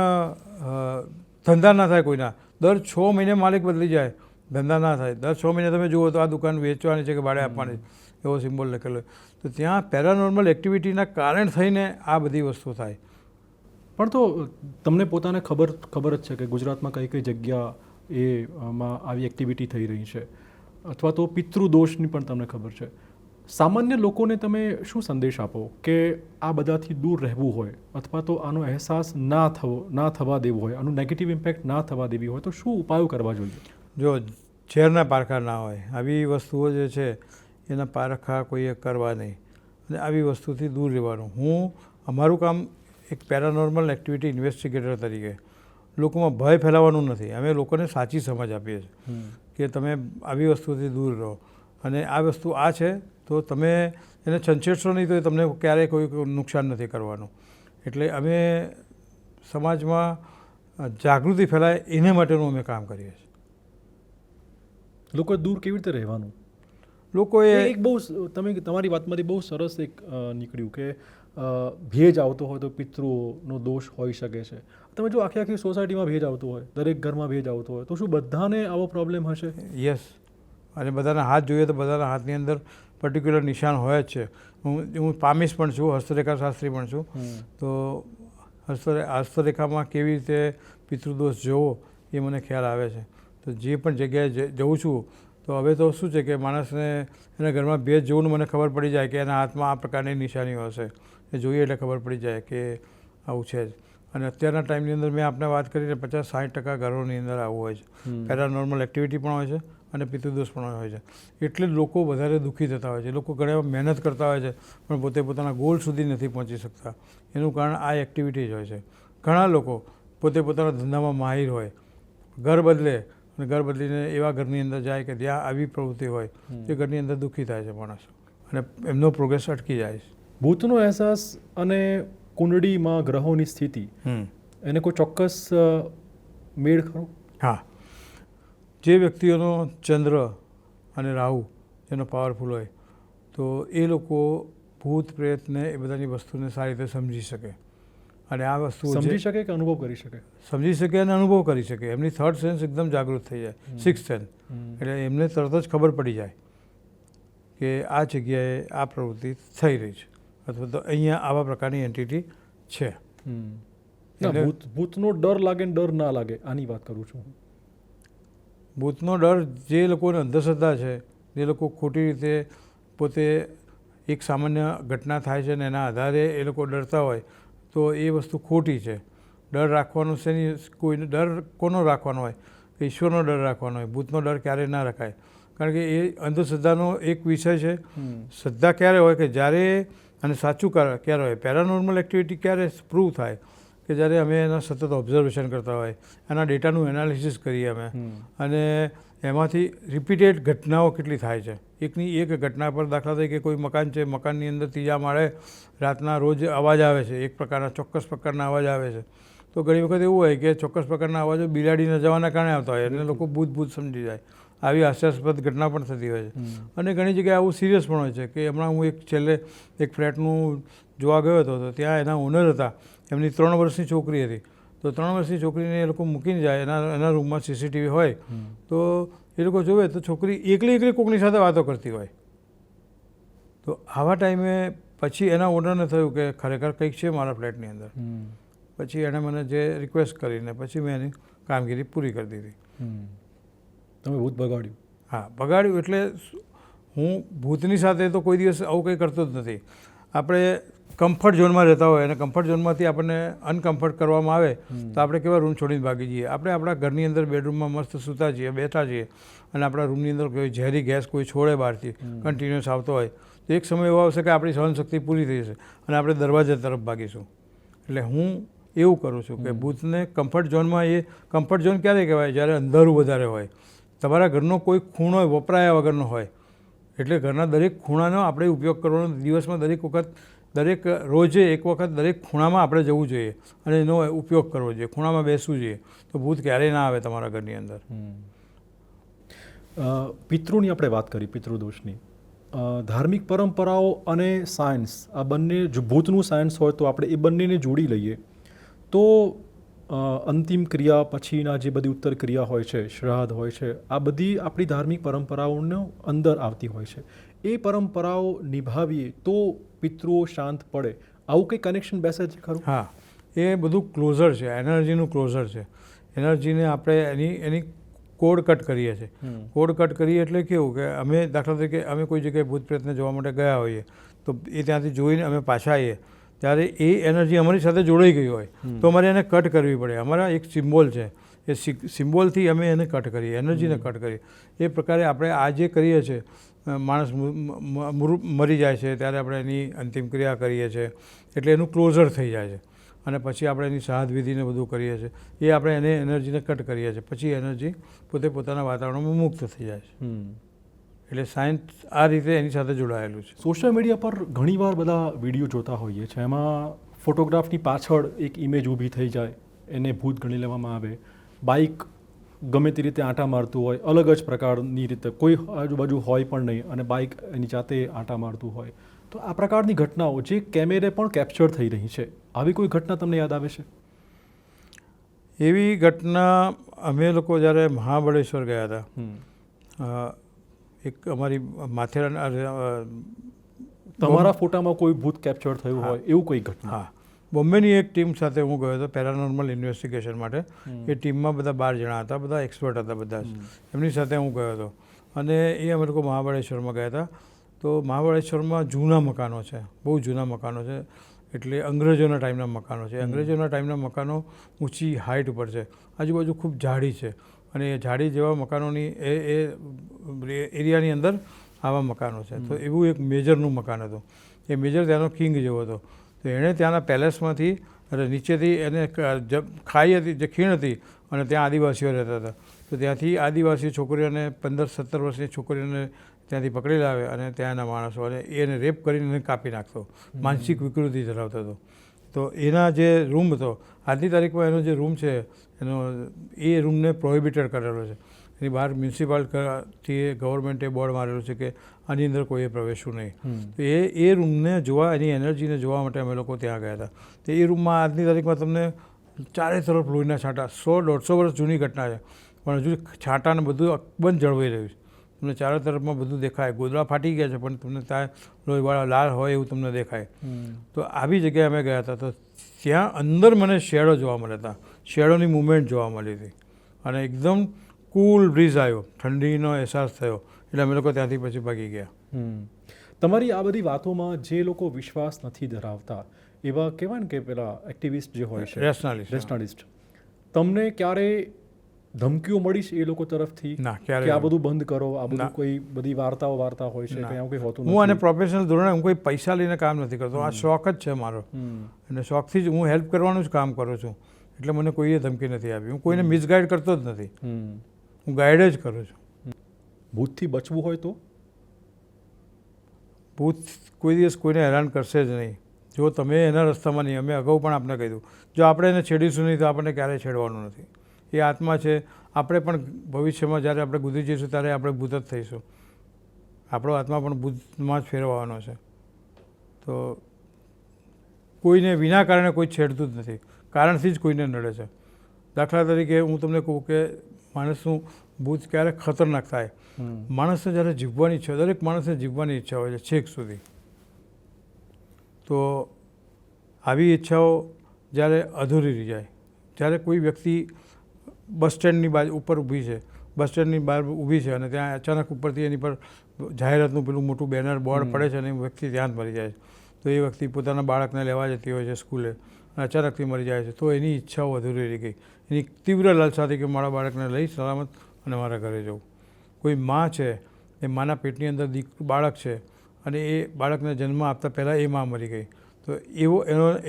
ધંધા ના થાય કોઈના, દર 6 મહિને માલિક બદલી જાય, ધંધા ના થાય. દર 6 મહિને તમે જુઓ તો આ દુકાન વેચવાની છે કે ભાડે આપવાની, એવો સિમ્બોલ લખેલો. તો ત્યાં પેરાનોર્મલ એક્ટિવિટીના કારણે થઈને આ બધી વસ્તુ થાય. પણ તો તમને પોતાને ખબર જ છે કે ગુજરાતમાં કઈ કઈ જગ્યા એમાં આવી એક્ટિવિટી થઈ રહી છે, અથવા તો પિતૃદોષની પણ તમને ખબર છે. સામાન્ય લોકોને તમે શું સંદેશ આપો કે આ બધાથી દૂર રહેવું હોય, અથવા તો આનો અહેસાસ ના થવા દેવો હોય, આનું નેગેટિવ ઇમ્પેક્ટ ના થવા દેવી હોય, તો શું ઉપાયો કરવા જોઈએ? જો ઝેરના પારખા ના હોય, આવી વસ્તુઓ જે છે એના પારખા કોઈએ કરવા નહીં, અને આવી વસ્તુથી દૂર રહેવાનું. હું અમારું કામ એક પેરાનોર્મલ એક્ટિવિટી ઇન્વેસ્ટિગેટર તરીકે, લોકોમાં ભય ફેલાવવાનું નથી, અમે લોકોને સાચી સમજ આપીએ છીએ કે તમે આવી વસ્તુથી દૂર રહો. અને આ વસ્તુ આ છે તો તમે એને છંછેડશો નહીં તો તમને ક્યારેય કોઈ નુકસાન નથી કરવાનું. એટલે અમે સમાજમાં જાગૃતિ ફેલાય એને માટેનું અમે કામ કરીએ છીએ. લોકો દૂર કેવી રીતે રહેવાનું? લોકોએ એક બહુ તમારી વાતમાંથી બહુ સરસ એક નીકળ્યું કે ભેજ આવતો હોય તો પિતૃઓનો દોષ હોઈ શકે છે. તમે જો આખી સોસાયટીમાં ભેજ આવતો હોય, દરેક ઘરમાં ભેજ આવતો હોય, તો શું બધાને આવો પ્રોબ્લેમ હશે? યસ. અને બધાના હાથ જોઈએ તો બધાના હાથની અંદર પર્ટિક્યુલર નિશાન હોય જ છે. હું પામીશ પણ છું, હસ્તરેખા શાસ્ત્રી પણ છું. તો હસ્તરેખામાં કેવી રીતે પિતૃદોષ જોવો એ મને ખ્યાલ આવે છે. તો જે પણ જગ્યાએ જઉં છું તો હવે તો શું છે કે માણસને એના ઘરમાં ભેજ જોવું મને ખબર પડી જાય કે એના હાથમાં આ પ્રકારની નિશાનીઓ હશે. એ જોઈએ એટલે ખબર પડી જાય કે આવું છે જ. અને અત્યારના ટાઈમની અંદર મેં આપને વાત કરીને 50-60% ઘરોની અંદર આવું હોય છે. પેરાનોર્મલ એક્ટિવિટી પણ હોય છે અને પિતૃદોષ પણ હોય છે. એટલે જ લોકો વધારે દુઃખી થતા હોય છે. લોકો ઘણા મહેનત કરતા હોય છે પણ પોતે પોતાના ગોલ સુધી નથી પહોંચી શકતા. એનું કારણ આ એક્ટિવિટી જ હોય છે. ઘણા લોકો પોતે પોતાના ધંધામાં માહિર હોય, ઘર બદલે અને ઘર બદલીને એવા ઘરની અંદર જાય કે જ્યાં આવી પ્રવૃત્તિ હોય તે ઘરની અંદર દુઃખી થાય છે માણસ અને એમનો પ્રોગ્રેસ અટકી જાય છે. ભૂતનો અહેસાસ અને કુંડળીમાં ગ્રહોની સ્થિતિ એને કોઈ ચોક્કસ મેળ ખરો? હા. જે વ્યક્તિઓનો ચંદ્ર અને રાહુ એનો પાવરફુલ હોય તો એ લોકો ભૂત પ્રેતને એ બધાની વસ્તુને સારી રીતે સમજી શકે અને આ વસ્તુ સમજી શકે કે અનુભવ કરી શકે? સમજી શકે અને અનુભવ કરી શકે. એમની થર્ડ સેન્સ એકદમ જાગૃત થઈ જાય, સિક્સ્થ સેન્સ. એટલે એમને તરત જ ખબર પડી જાય કે આ જગ્યાએ આ પ્રવૃત્તિ થઈ રહી છે અથવા તો અહીંયા આવા પ્રકારની એન્ટિટી છે. ભૂતનો ડર લાગે ને ડર ના લાગે, આની વાત કરું છું. ભૂતનો ડર જે લોકોને અંધશ્રદ્ધા છે, જે લોકો ખોટી રીતે પોતે એક સામાન્ય ઘટના થાય છે ને એના આધારે એ લોકો ડરતા હોય તો એ વસ્તુ ખોટી છે. ડર રાખવાનો શેની કોઈને ડર કોનો રાખવાનો હોય? ઈશ્વરનો ડર રાખવાનો હોય. ભૂતનો ડર ક્યારેય ના રખાય. કારણ કે એ અંધશ્રદ્ધાનો એક વિષય છે. શ્રદ્ધા ક્યારે હોય કે જ્યારે અને સાચું ક્યારે હોય? પેરાનોર્મલ એક્ટિવિટી ક્યારે પ્રૂવ થાય કે જ્યારે અમે એના સતત ઓબ્ઝર્વેશન કરતા હોય, એના ડેટાનું એનાલિસિસ કરીએ અમે અને એમાંથી રિપીટેડ ઘટનાઓ કેટલી થાય છે. એકની એક ઘટના પર દાખલા તરીકે કોઈ મકાન છે, મકાનની અંદર ત્રીજા માળે રાતના રોજ અવાજ આવે છે, એક પ્રકારના ચોક્કસ પ્રકારના અવાજ આવે છે. તો ઘણી વખત એવું હોય કે ચોક્કસ પ્રકારના અવાજો બિલાડીને જવાના કારણે આવતા હોય એટલે લોકો ભૂત સમજી જાય. આવી હાસ્યાસ્પદ ઘટના પણ થતી હોય છે. અને ઘણી જગ્યાએ આવું સિરિયસ પણ હોય છે કે હમણાં હું છેલ્લે એક ફ્લેટનું જોવા ગયો હતો તો ત્યાં એના ઓનર હતા, એમની 3 વર્ષની છોકરી હતી. તો 3 વર્ષની છોકરીને એ લોકો મૂકીને જાય, એના રૂમમાં સીસીટીવી હોય તો એ લોકો જોવે તો છોકરી એકલી કોકની સાથે વાતો કરતી હોય. તો આવા ટાઈમે પછી એના ઓનરને થયું કે ખરેખર કંઈક છે મારા ફ્લેટની અંદર. પછી એણે મને જે રિક્વેસ્ટ કરીને પછી મેં એની કામગીરી પૂરી કરી દીધી. તમે ભૂત ભગાડ્યું? હા, ભગાડ્યું. એટલે હું ભૂતની સાથે તો કોઈ દિવસ આવું કંઈ કરતો જ નથી. આપણે કમ્ફર્ટ ઝોનમાં રહેતા હોય અને કમ્ફર્ટ ઝોનમાંથી આપણને અનકમ્ફર્ટ કરવામાં આવે તો આપણે કેવા રૂમ છોડીને ભાગી જઈએ. આપણે આપણા ઘરની અંદર બેડરૂમમાં મસ્ત સૂતા છીએ, બેઠા છીએ અને આપણા રૂમની અંદર કોઈ ઝેરી ગેસ કોઈ છોડે બહારથી કન્ટિન્યુઅસ આવતો હોય તો એક સમય એવો આવશે કે આપણી સહનશક્તિ પૂરી થઈ જશે અને આપણે દરવાજા તરફ ભાગીશું. એટલે હું એવું કરું છું કે ભૂતને કમ્ફર્ટ ઝોનમાં, એ કમ્ફર્ટ ઝોન ક્યારે કહેવાય? જ્યારે અંધારું વધારે હોય, તમારા ઘરનો કોઈ ખૂણો વપરાયા વગરનો હોય. એટલે ઘરના દરેક ખૂણાનો આપણે ઉપયોગ કરવાનો. દિવસમાં દરેક વખત, દરેક રોજે એક વખત દરેક ખૂણામાં આપણે જવું જોઈએ અને એનો ઉપયોગ કરવો જોઈએ, ખૂણામાં બેસવું જોઈએ. તો ભૂત ક્યારેય ના આવે તમારા ઘરની અંદર. પિતૃની આપણે વાત કરી, પિતૃદોષની. ધાર્મિક પરંપરાઓ અને સાયન્સ, આ બંને, જો ભૂતનું સાયન્સ હોય તો આપણે એ બંનેને જોડી લઈએ તો અંતિમ ક્રિયા પછીના જે બધી ઉત્તર ક્રિયા હોય છે, શ્રાદ્ધ હોય છે, આ બધી આપણી ધાર્મિક પરંપરાઓનો અંદર આવતી હોય છે. એ પરંપરાઓ નિભાવીએ તો પિતૃઓ શાંત પડે, આવું કંઈ કનેક્શન બેસે છે ખરું? હા, એ બધું ક્લોઝર છે, એનર્જીનું ક્લોઝર છે. એનર્જીને આપણે એની કોડ કટ કરીએ છીએ. કોડ કટ કરીએ એટલે કેવું કે અમે દાખલા તરીકે અમે કોઈ જગ્યાએ ભૂત પ્રેતને જોવા માટે ગયા હોઈએ તો એ ત્યાંથી જોઈને અમે પાછા આવીએ ત્યારે એ એનર્જી અમારી સાથે જોડાઈ ગઈ હોય તો અમારે એને કટ કરવી પડે. અમારા એક સિમ્બોલ છે, એ સિમ્બોલથી અમે એને કટ કરીએ, એનર્જીને કટ કરીએ. એ પ્રકારે આપણે આ જે કરીએ છીએ, માણસ મરી જાય છે ત્યારે આપણે એની અંતિમ ક્રિયા કરીએ છીએ એટલે એનું ક્લોઝર થઈ જાય છે અને પછી આપણે એની શ્રાદ્ધ વિધિને બધું કરીએ છીએ. એ આપણે એને એનર્જીને કટ કરીએ છીએ. પછી એનર્જી પોતે પોતાના વાતાવરણમાં મુક્ત થઈ જાય છે. એટલે સાયન્સ આ રીતે એની સાથે જોડાયેલું છે. સોશિયલ મીડિયા પર ઘણીવાર બધા વિડીયો જોતા હોઈએ છીએ, એમાં ફોટોગ્રાફની પાછળ એક ઇમેજ ઊભી થઈ જાય, એને ભૂત ગણી લેવામાં આવે. બાઇક ગમે તે રીતે આંટા મારતું હોય, અલગ જ પ્રકારની રીતે, કોઈ આજુબાજુ હોય પણ નહીં અને બાઇક એની જાતે આંટા મારતું હોય. તો આ પ્રકારની ઘટનાઓ જે કેમેરે પણ કેપ્ચર થઈ રહી છે, આવી કોઈ ઘટના તમને યાદ આવે છે? એવી ઘટના અમે લોકો જ્યારે મહાબળેશ્વર ગયા હતા, એક અમારી માથેરાન તમારા ફોટામાં કોઈ ભૂત કેપ્ચર થયું હોય એવું કોઈ ઘટના? હા, બોમ્બેની એક ટીમ સાથે હું ગયો હતો પેરાનોર્મલ ઇન્વેસ્ટિગેશન માટે. એ ટીમમાં બધા 12 જણા હતા, બધા એક્સપર્ટ હતા, બધા જ એમની સાથે હું ગયો હતો. અને એ અમે લોકો મહાબળેશ્વરમાં ગયા હતા. તો મહાબળેશ્વરમાં જૂના મકાનો છે, બહુ જૂના મકાનો છે, એટલે અંગ્રેજોના ટાઈમના મકાનો છે. અંગ્રેજોના ટાઈમના મકાનો ઊંચી હાઇટ ઉપર છે, આજુબાજુ ખૂબ ઝાડી છે, અને એ ઝાડી જેવા મકાનોની એ એરિયાની અંદર આવા મકાનો છે. તો એવું એક મેજરનું મકાન હતું. એ મેજર ત્યાંનો કિંગ જેવો હતો. તો એણે ત્યાંના પેલેસમાંથી નીચેથી એને ખાઈ હતી, જે ખીણ હતી, અને ત્યાં આદિવાસીઓ રહેતા હતા. તો ત્યાંથી આદિવાસી છોકરીઓને 15-17 વર્ષની છોકરીઓને ત્યાંથી પકડી લાવે અને ત્યાંના માણસો, અને એને રેપ કરીને એને કાપી નાખતો. માનસિક વિકૃતિ ધરાવતો હતો. તો એના જે રૂમ હતો, આજની તારીખમાં એનો જે રૂમ છે, એ રૂમને પ્રોહિબિટેડ કરેલો છે. એની બહાર મ્યુનિસિપાલિટી ગવર્મેન્ટે બોર્ડ મારેલું છે કે આની અંદર કોઈએ પ્રવેશવું નહીં. તો એ રૂમને જોવા, એની એનર્જીને જોવા માટે અમે લોકો ત્યાં ગયા હતા. તો એ રૂમમાં આજની તારીખમાં તમને ચારે તરફ લોહીના છાંટા, 100-150 વર્ષ જૂની ઘટના છે, પણ હજુ છાંટાને બધું અકબંધ જળવાઈ રહ્યું છે. તમને ચારે તરફમાં બધું દેખાય. ગોદડા ફાટી ગયા છે, પણ તમને ત્યાં લોહીવાળા લાલ હોય એવું તમને દેખાય. તો આવી જગ્યાએ અમે ગયા હતા. તો ત્યાં અંદર મને શેડો જોવા મળ્યા હતા, શેડોની મુવમેન્ટ જોવા મળી હતી, અને એકદમ કુલ બ્રીઝ આવ્યો, ઠંડીનો અહેસાસ થયો. એટલે અમે લોકો ત્યાંથી પછી ભાગી ગયા. તમારી આ બધી વાતોમાં જે લોકો વિશ્વાસ નથી ધરાવતા, એવા કહેવાય ને કે પેલા એક્ટિવિસ્ટ જે હોય છે, રેશનાલિસ્ટ, તમને ક્યારે ધમકીઓ મળી છે એ લોકો તરફથી કે આ બધું બંધ કરો, આ બધું કોઈ બધી વાર્તાઓ હોય છે કે આવું કંઈ હોતું નથી? હું આને પ્રોફેશનલ ધોરણે, હું કોઈ પૈસા લઈને કામ નથી કરતો. આ શોખ જ છે મારો, અને શોખથી જ હું હેલ્પ કરવાનું જ કામ કરું છું. એટલે મને કોઈએ ધમકી નથી આપી. હું કોઈને મિસગાઈડ કરતો જ નથી, હું ગાઈડ જ કરું છું. ભૂતથી બચવું હોય તો? ભૂત કોઈ દિવસ કોઈને હેરાન કરશે જ નહીં, જો તમે એના રસ્તામાં નહીં. અમે અગાઉ પણ આપણે કહ્યું, જો આપણે એને છેડીશું નહીં તો આપણને ક્યારેય છેડવાનું નથી. એ આત્મા છે. આપણે પણ ભવિષ્યમાં જ્યારે આપણે ગુજરી જઈશું ત્યારે આપણે ભૂત જ થઈશું. આપણો આત્મા પણ ભૂતમાં જ ફેરવવાનો છે. તો કોઈને વિના કારણે કોઈ છેડતું જ નથી, કારણથી જ કોઈને નડે છે. દાખલા તરીકે હું તમને કહું કે માણસનું ભૂત ક્યારે ખતરનાક થાય. માણસને જ્યારે જીવવાની ઈચ્છા, દરેક માણસને જીવવાની ઈચ્છા હોય છે છેક સુધી. તો આવી ઈચ્છાઓ જ્યારે અધૂરી રહી જાય, જ્યારે કોઈ વ્યક્તિ બસ સ્ટેન્ડની બાજુ ઉપર ઊભી છે, બસ સ્ટેન્ડની બહાર ઊભી છે, અને ત્યાં અચાનક ઉપરથી એની પર જાહેરાતનું પેલું મોટું બેનર બોર્ડ પડે છે, અને એ વ્યક્તિ ત્યાં જ મરી જાય છે. તો એ વ્યક્તિ પોતાના બાળકને લેવા જતી હોય છે સ્કૂલે, અને અચાનકથી મરી જાય છે. તો એની ઈચ્છાઓ અધૂરી રહી ગઈ. એની તીવ્ર લાલસા હતી કે મારા બાળકને લઈ સલામત અને મારા ઘરે જવું. કોઈ માં છે, એ માના પેટની અંદર બાળક છે, અને એ બાળકને જન્મ આપતા પહેલાં એ માં મરી ગઈ. તો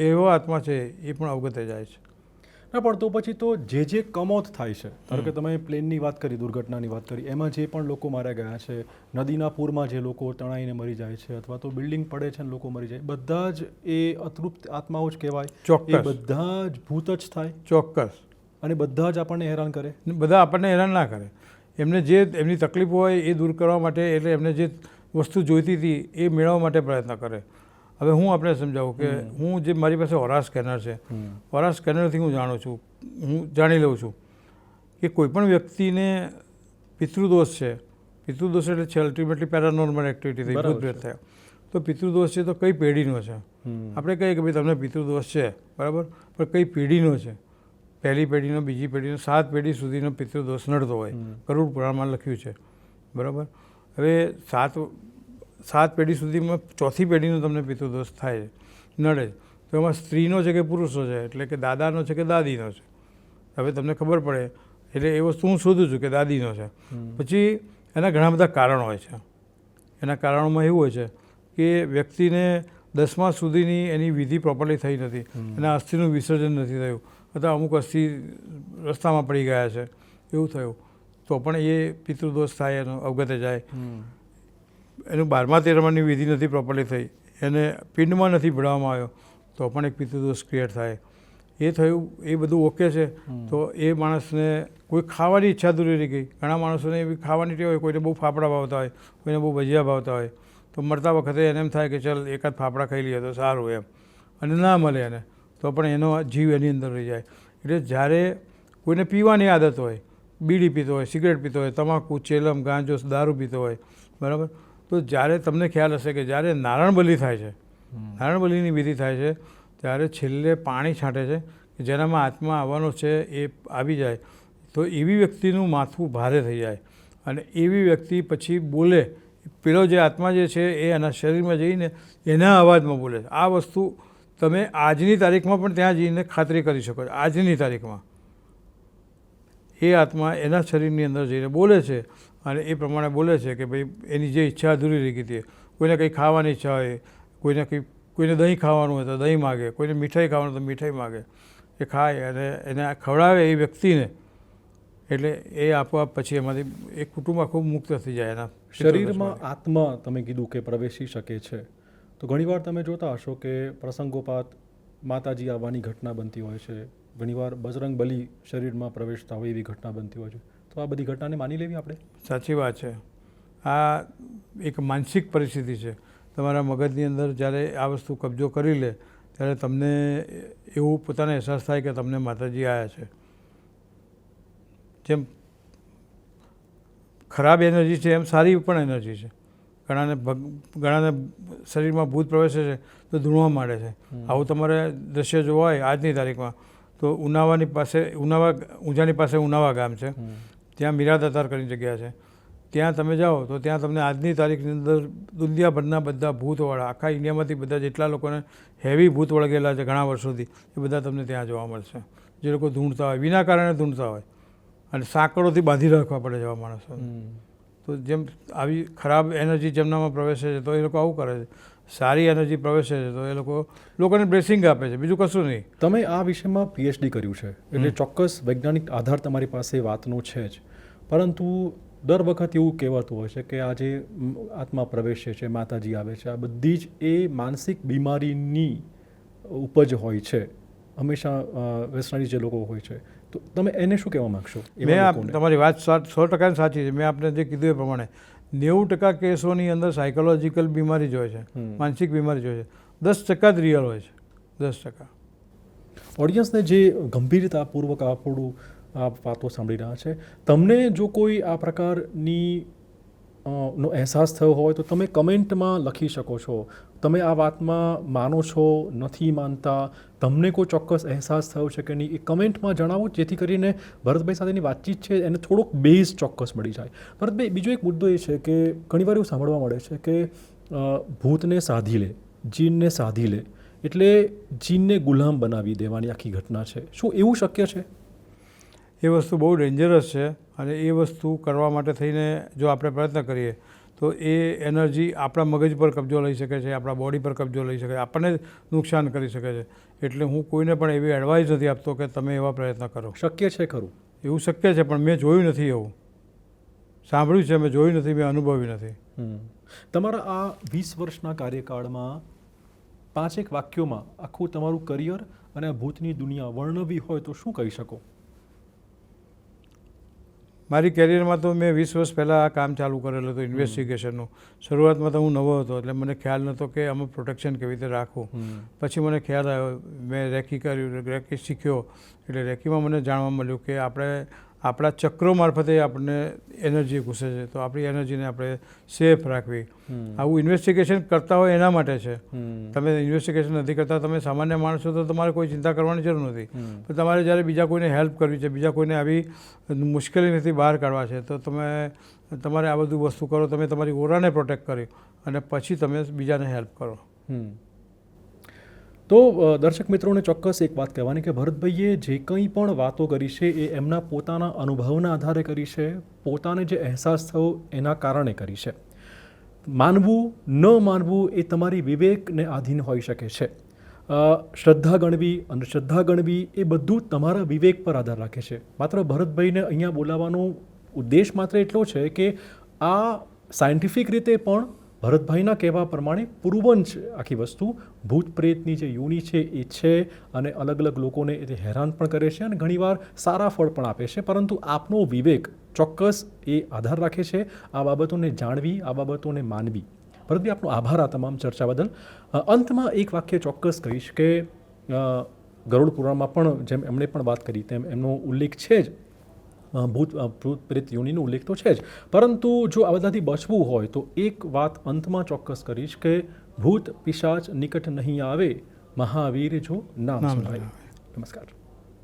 એવો આત્મા છે, એ પણ અવગત જાય છે. ના, પણ તો પછી તો જે કમોત થાય છે, ધારો કે તમે પ્લેનની વાત કરી, દુર્ઘટનાની વાત કરી, એમાં જે પણ લોકો માર્યા ગયા છે, નદીના પૂરમાં જે લોકો તણાઈને મરી જાય છે, અથવા તો બિલ્ડિંગ પડે છે અને લોકો મરી જાય, બધા જ એ અતૃપ્ત આત્માઓ જ કહેવાય. ચોક્કસ. એ બધા જ ભૂત જ થાય. ચોક્કસ. અને બધા જ આપણને હેરાન કરે? બધા આપણને હેરાન ના કરે. એમને જે એમની તકલીફ હોય એ દૂર કરવા માટે, એટલે એમને જે વસ્તુ જોઈતી હતી એ મેળવવા માટે પ્રયત્ન કરે. હવે હું આપણે સમજાવું કે હું જે મારી પાસે ઓરા સ્કેનર છે, ઓરા સ્કેનરથી હું જાણું છું, હું જાણી લઉં છું કે કોઈપણ વ્યક્તિને પિતૃદોષ છે. પિતૃદોષ એટલે છે અલ્ટિમેટલી પેરાનોર્મલ એક્ટિવિટી થઈ, ભૂત પ્રેત થયા. તો પિતૃદોષ છે તો કઈ પેઢીનો છે? આપણે કહીએ કે ભાઈ તમને પિતૃદોષ છે, બરાબર, પણ કઈ પેઢીનો છે? પહેલી પેઢીનો, બીજી પેઢીનો, 7 પેઢી સુધીનો પિતૃદોષ નડતો હોય. ગરુડ પુરાણમાં લખ્યું છે, બરાબર. હવે 7 પેઢી સુધીમાં 4થી પેઢીનો તમને પિતૃદોષ થાય છે, નડે. તો એમાં સ્ત્રીનો છે કે પુરુષનો છે, એટલે કે દાદાનો છે કે દાદીનો છે? હવે તમને ખબર પડે એટલે એ વસ્તુ હું શોધું છું કે દાદીનો છે. પછી એના ઘણા બધા કારણો હોય છે. એના કારણોમાં એવું હોય છે કે વ્યક્તિને 10મા સુધીની એની વિધિ પ્રોપરલી થઈ નથી, એના અસ્થિનું વિસર્જન નથી થયું, અથવા અમુક અસ્થિ રસ્તામાં પડી ગયા છે, એવું થયું, તો પણ એ પિતૃદોષ થાય, એનો અવગતે જાય. એનું 12મા 13માની વિધિ નથી પ્રોપરલી થઈ, એને પિંડમાં નથી ભળવામાં આવ્યો તો પણ એક પિતૃદોષ ક્રિએટ થાય. એ થયું, એ બધું ઓકે છે તો એ માણસને કોઈ ખાવાની ઈચ્છા દૂરી રહી ગઈ. ઘણા માણસોને એવી ખાવાની ટેવ હોય, કોઈને બહુ ફાફડા ભાવતા હોય, કોઈને બહુ ભજીયા ભાવતા હોય, તો મરતા વખતે એને એમ થાય કે ચાલ એકાદ ફાફડા ખાઈ લઈએ તો સારું એમ, અને ના મળે એને તો પણ એનો જીવ એની અંદર રહી જાય. એટલે જ્યારે કોઈને પીવાની આદત હોય, બીડી પીતો હોય, સિગરેટ પીતો હોય, તમાકુ, ચેલમ, ગાંજો, દારૂ પીતો હોય, બરાબર, તો જ્યારે તમને ખ્યાલ હશે કે જ્યારે નારાયણ બલિ થાય છે, નારાયણ બલિની વિધિ થાય છે, ત્યારે છેલ્લે પાણી છાંટે છે કે જેનામાં આત્મા આવવાનો છે એ આવી જાય, તો એવી વ્યક્તિનું માથું ભારે થઈ જાય અને એવી વ્યક્તિ પછી બોલે, પેલો જે આત્મા જે છે એ એના શરીરમાં જઈને એના અવાજમાં બોલે છે. આ વસ્તુ તમે આજની તારીખમાં પણ ત્યાં જઈને ખાતરી કરી શકો છો. આજની તારીખમાં એ આત્મા એના શરીરની અંદર જઈને બોલે છે અને એ પ્રમાણે બોલે છે કે ભાઈ એની જે ઈચ્છા અધૂરી રહી ગઈ હતી, કોઈને કંઈ ખાવાની ઈચ્છા હોય, કોઈને દહીં ખાવાનું હોય તો દહીં માગે, કોઈને મીઠાઈ ખાવાનું તો મીઠાઈ માગે, એ ખાય અને એને ખવડાવે એ વ્યક્તિને, એટલે એ આપોઆપ પછી એમાંથી એક કુટુંબ આખું મુક્ત થઈ જાય. એના શરીરમાં આત્મા તમે કીધું કે પ્રવેશી શકે છે, તો ઘણીવાર તમે જોતા હશો કે પ્રસંગોપાત માતાજી આવવાની ઘટના બનતી હોય છે, ઘણીવાર બજરંગ બલી શરીરમાં પ્રવેશતા હોય એવી ઘટના બનતી હોય છે, તો આ બધી ઘટનાને માની લેવી આપણે? સાચી વાત છે. આ એક માનસિક પરિસ્થિતિ છે. તમારા મગજની અંદર જ્યારે આ વસ્તુ કબજો કરી લે ત્યારે તમને એવું પોતાને અહેસાસ થાય કે તમને માતાજી આવ્યા છે. જેમ ખરાબ એનર્જી છે એમ સારી પણ એનર્જી છે. ઘણાને શરીરમાં ભૂત પ્રવેશે છે તો ધૂણવા માંડે છે. આવું તમારે દ્રશ્ય જોવા હોય આજની તારીખમાં તો ઊંઝાની પાસે ઉનાવા ગામ છે, ત્યાં મીરાદાતાર કરીને જગ્યા છે, ત્યાં તમે જાઓ તો ત્યાં તમને આજની તારીખની અંદર દુનિયાભરના બધા ભૂતવાળા, આખા ઇન્ડિયામાંથી બધા જેટલા લોકોને હેવી ભૂત વળગેલા છે ઘણા વર્ષોથી, એ બધા તમને ત્યાં જોવા મળશે. જે લોકો ધૂણતા હોય, વિના કારણે ધૂણતા હોય અને સાંકળોથી બાંધી રાખવા પડે જેવા માણસો. તો જેમ આવી ખરાબ એનર્જી જેમનામાં પ્રવેશે છે તો એ લોકો આવું કરે છે. સારી એનર્જી પ્રવેશે છે તો એ લોકોને બ્લેસિંગ આપે છે, બીજું કશું નહીં. તમે આ વિષયમાં પીએચડી કર્યું છે એટલે ચોક્કસ વૈજ્ઞાનિક આધાર તમારી પાસે વાતનો છે જ, પરંતુ દર વખત એવું કહેવાતું હોય છે કે આ જે આત્મા પ્રવેશે છે, માતાજી આવે છે, આ બધી જ એ માનસિક બીમારીની ઉપજ હોય છે હંમેશા વેસ્ટર્નાઇઝ જે લોકો હોય છે. તો તમે એને શું કહેવા માગશો? તમારી વાત 100% સાચી છે. મેં આપને જે કીધું એ પ્રમાણે 90% કેસોની અંદર સાયકોલોજીકલ બીમારી જ હોય છે, માનસિક બીમારી જ હોય છે. 10% જ રિયલ હોય છે. 10%. ઓડિયન્સને જે ગંભીરતાપૂર્વક આપણું આ વાતો સાંભળી રહ્યા છે, તમને જો કોઈ આ પ્રકારની નો અહેસાસ થયો હોય તો તમે કમેન્ટમાં લખી શકો છો. તમે આ વાતમાં માનો છો, નથી માનતા, તમને કોઈ ચોક્કસ અહેસાસ થયો છે કે નહીં, એ કમેન્ટમાં જણાવો, જેથી કરીને ભરતભાઈ સાથેની વાતચીત છે એને થોડોક બેઝ ચોક્કસ મળી જાય. ભરતભાઈ, બીજો એક મુદ્દો એ છે કે ઘણીવાર એવું સાંભળવા મળે છે કે ભૂતને સાધી લે, જીનને સાધી લે, એટલે જીનને ગુલામ બનાવી દેવાની આખી ઘટના છે. શું એવું શક્ય છે? એ વસ્તુ બહુ ડેન્જરસ છે અને એ વસ્તુ કરવા માટે થઈને જો આપણે પ્રયત્ન કરીએ તો એ એનર્જી આપણા મગજ પર કબજો લઈ શકે છે, આપણા બોડી પર કબજો લઈ શકે છે, આપણને નુકસાન કરી શકે છે. એટલે હું કોઈને પણ એવી એડવાઇસ નથી આપતો કે તમે એવા પ્રયત્ન કરો. શક્ય છે ખરું? એવું શક્ય છે પણ મેં જોયું નથી, એવું સાંભળ્યું છે, મેં જોયું નથી, મેં અનુભવ્યું નથી. તમારા આ 20 વર્ષના કાર્યકાળમાં 5 વાક્યોમાં આખું તમારું કરિયર અને આ ભૂતની દુનિયા વર્ણવી હોય તો શું કહી શકો? મારી કેરિયરમાં તો મેં 20 વર્ષ પહેલાં આ કામ ચાલુ કરેલું હતું ઇન્વેસ્ટિગેશનનું. શરૂઆતમાં તો હું નવો હતો એટલે મને ખ્યાલ નહોતો કે આમાં પ્રોટેક્શન કેવી રીતે રાખવું. પછી મને ખ્યાલ આવ્યો, મેં રેકી કર્યું, રેકી શીખ્યો, એટલે રેકીમાં મને જાણવા મળ્યું કે આપણે આપણા ચક્રો મારફતે આપણને એનર્જી ઘૂસે છે, તો આપણી એનર્જીને આપણે સેફ રાખવી. આવું ઇન્વેસ્ટિગેશન કરતા હોય એના માટે છે. તમે ઇન્વેસ્ટિગેશન નથી કરતા, તમે સામાન્ય માણસ છો તો તમારે કોઈ ચિંતા કરવાની જરૂર નથી. પણ તમારે જ્યારે બીજા કોઈને હેલ્પ કરવી છે, બીજા કોઈને આવી મુશ્કેલીમાંથી બહાર કાઢવા છે, તો તમારે આ બધું વસ્તુ કરો. તમે તમારી ઓરાને પ્રોટેક્ટ કરી અને પછી તમે બીજાને હેલ્પ કરો. તો દર્શક મિત્રોને ચોક્કસ એક વાત કહેવાની કે ભરતભાઈએ જે કંઈ પણ વાતો કરી છે એ એમના પોતાના અનુભવના આધારે કરી છે, પોતાને જે અહેસાસ થયો એના કારણે કરી છે. માનવું ન માનવું એ તમારી વિવેકને આધીન હોઈ શકે છે. શ્રદ્ધા ગણવી, અંધશ્રદ્ધા ગણવી એ બધું તમારા વિવેક પર આધાર રાખે છે. માત્ર ભરતભાઈને અહીંયા બોલાવવાનો ઉદ્દેશ માત્ર એટલો છે કે આ સાયન્ટિફિક રીતે પણ ભરતભાઈના કહેવા પ્રમાણે પૂર્વન છે આખી વસ્તુ. ભૂત પ્રેતની જે યોની છે એ છે અને અલગ અલગ લોકોને એ હેરાન પણ કરે છે અને ઘણીવાર સારા ફળ પણ આપે છે, પરંતુ આપનો વિવેક ચોક્કસ એ આધાર રાખે છે આ બાબતોને જાણવી, આ બાબતોને માનવી. ભરતભાઈ, આપનો આભાર આ તમામ ચર્ચા બદલ. અંતમાં એક વાક્ય ચોક્કસ કહીશ કે ગરુડ પુરાણમાં પણ જેમ એમણે પણ વાત કરી તેમ એમનો ઉલ્લેખ છે જ, ભૂત પ્રેત યોનિનો ઉલ્લેખ તો છે જ, પરંતુ જો આ બધાથી બચવું હોય તો એક વાત અંતમાં ચોક્કસ કરીશ કે ભૂત પિશાચ નિકટ નહીં આવે, મહાવીર જો નામ સુનાય. નમસ્કાર.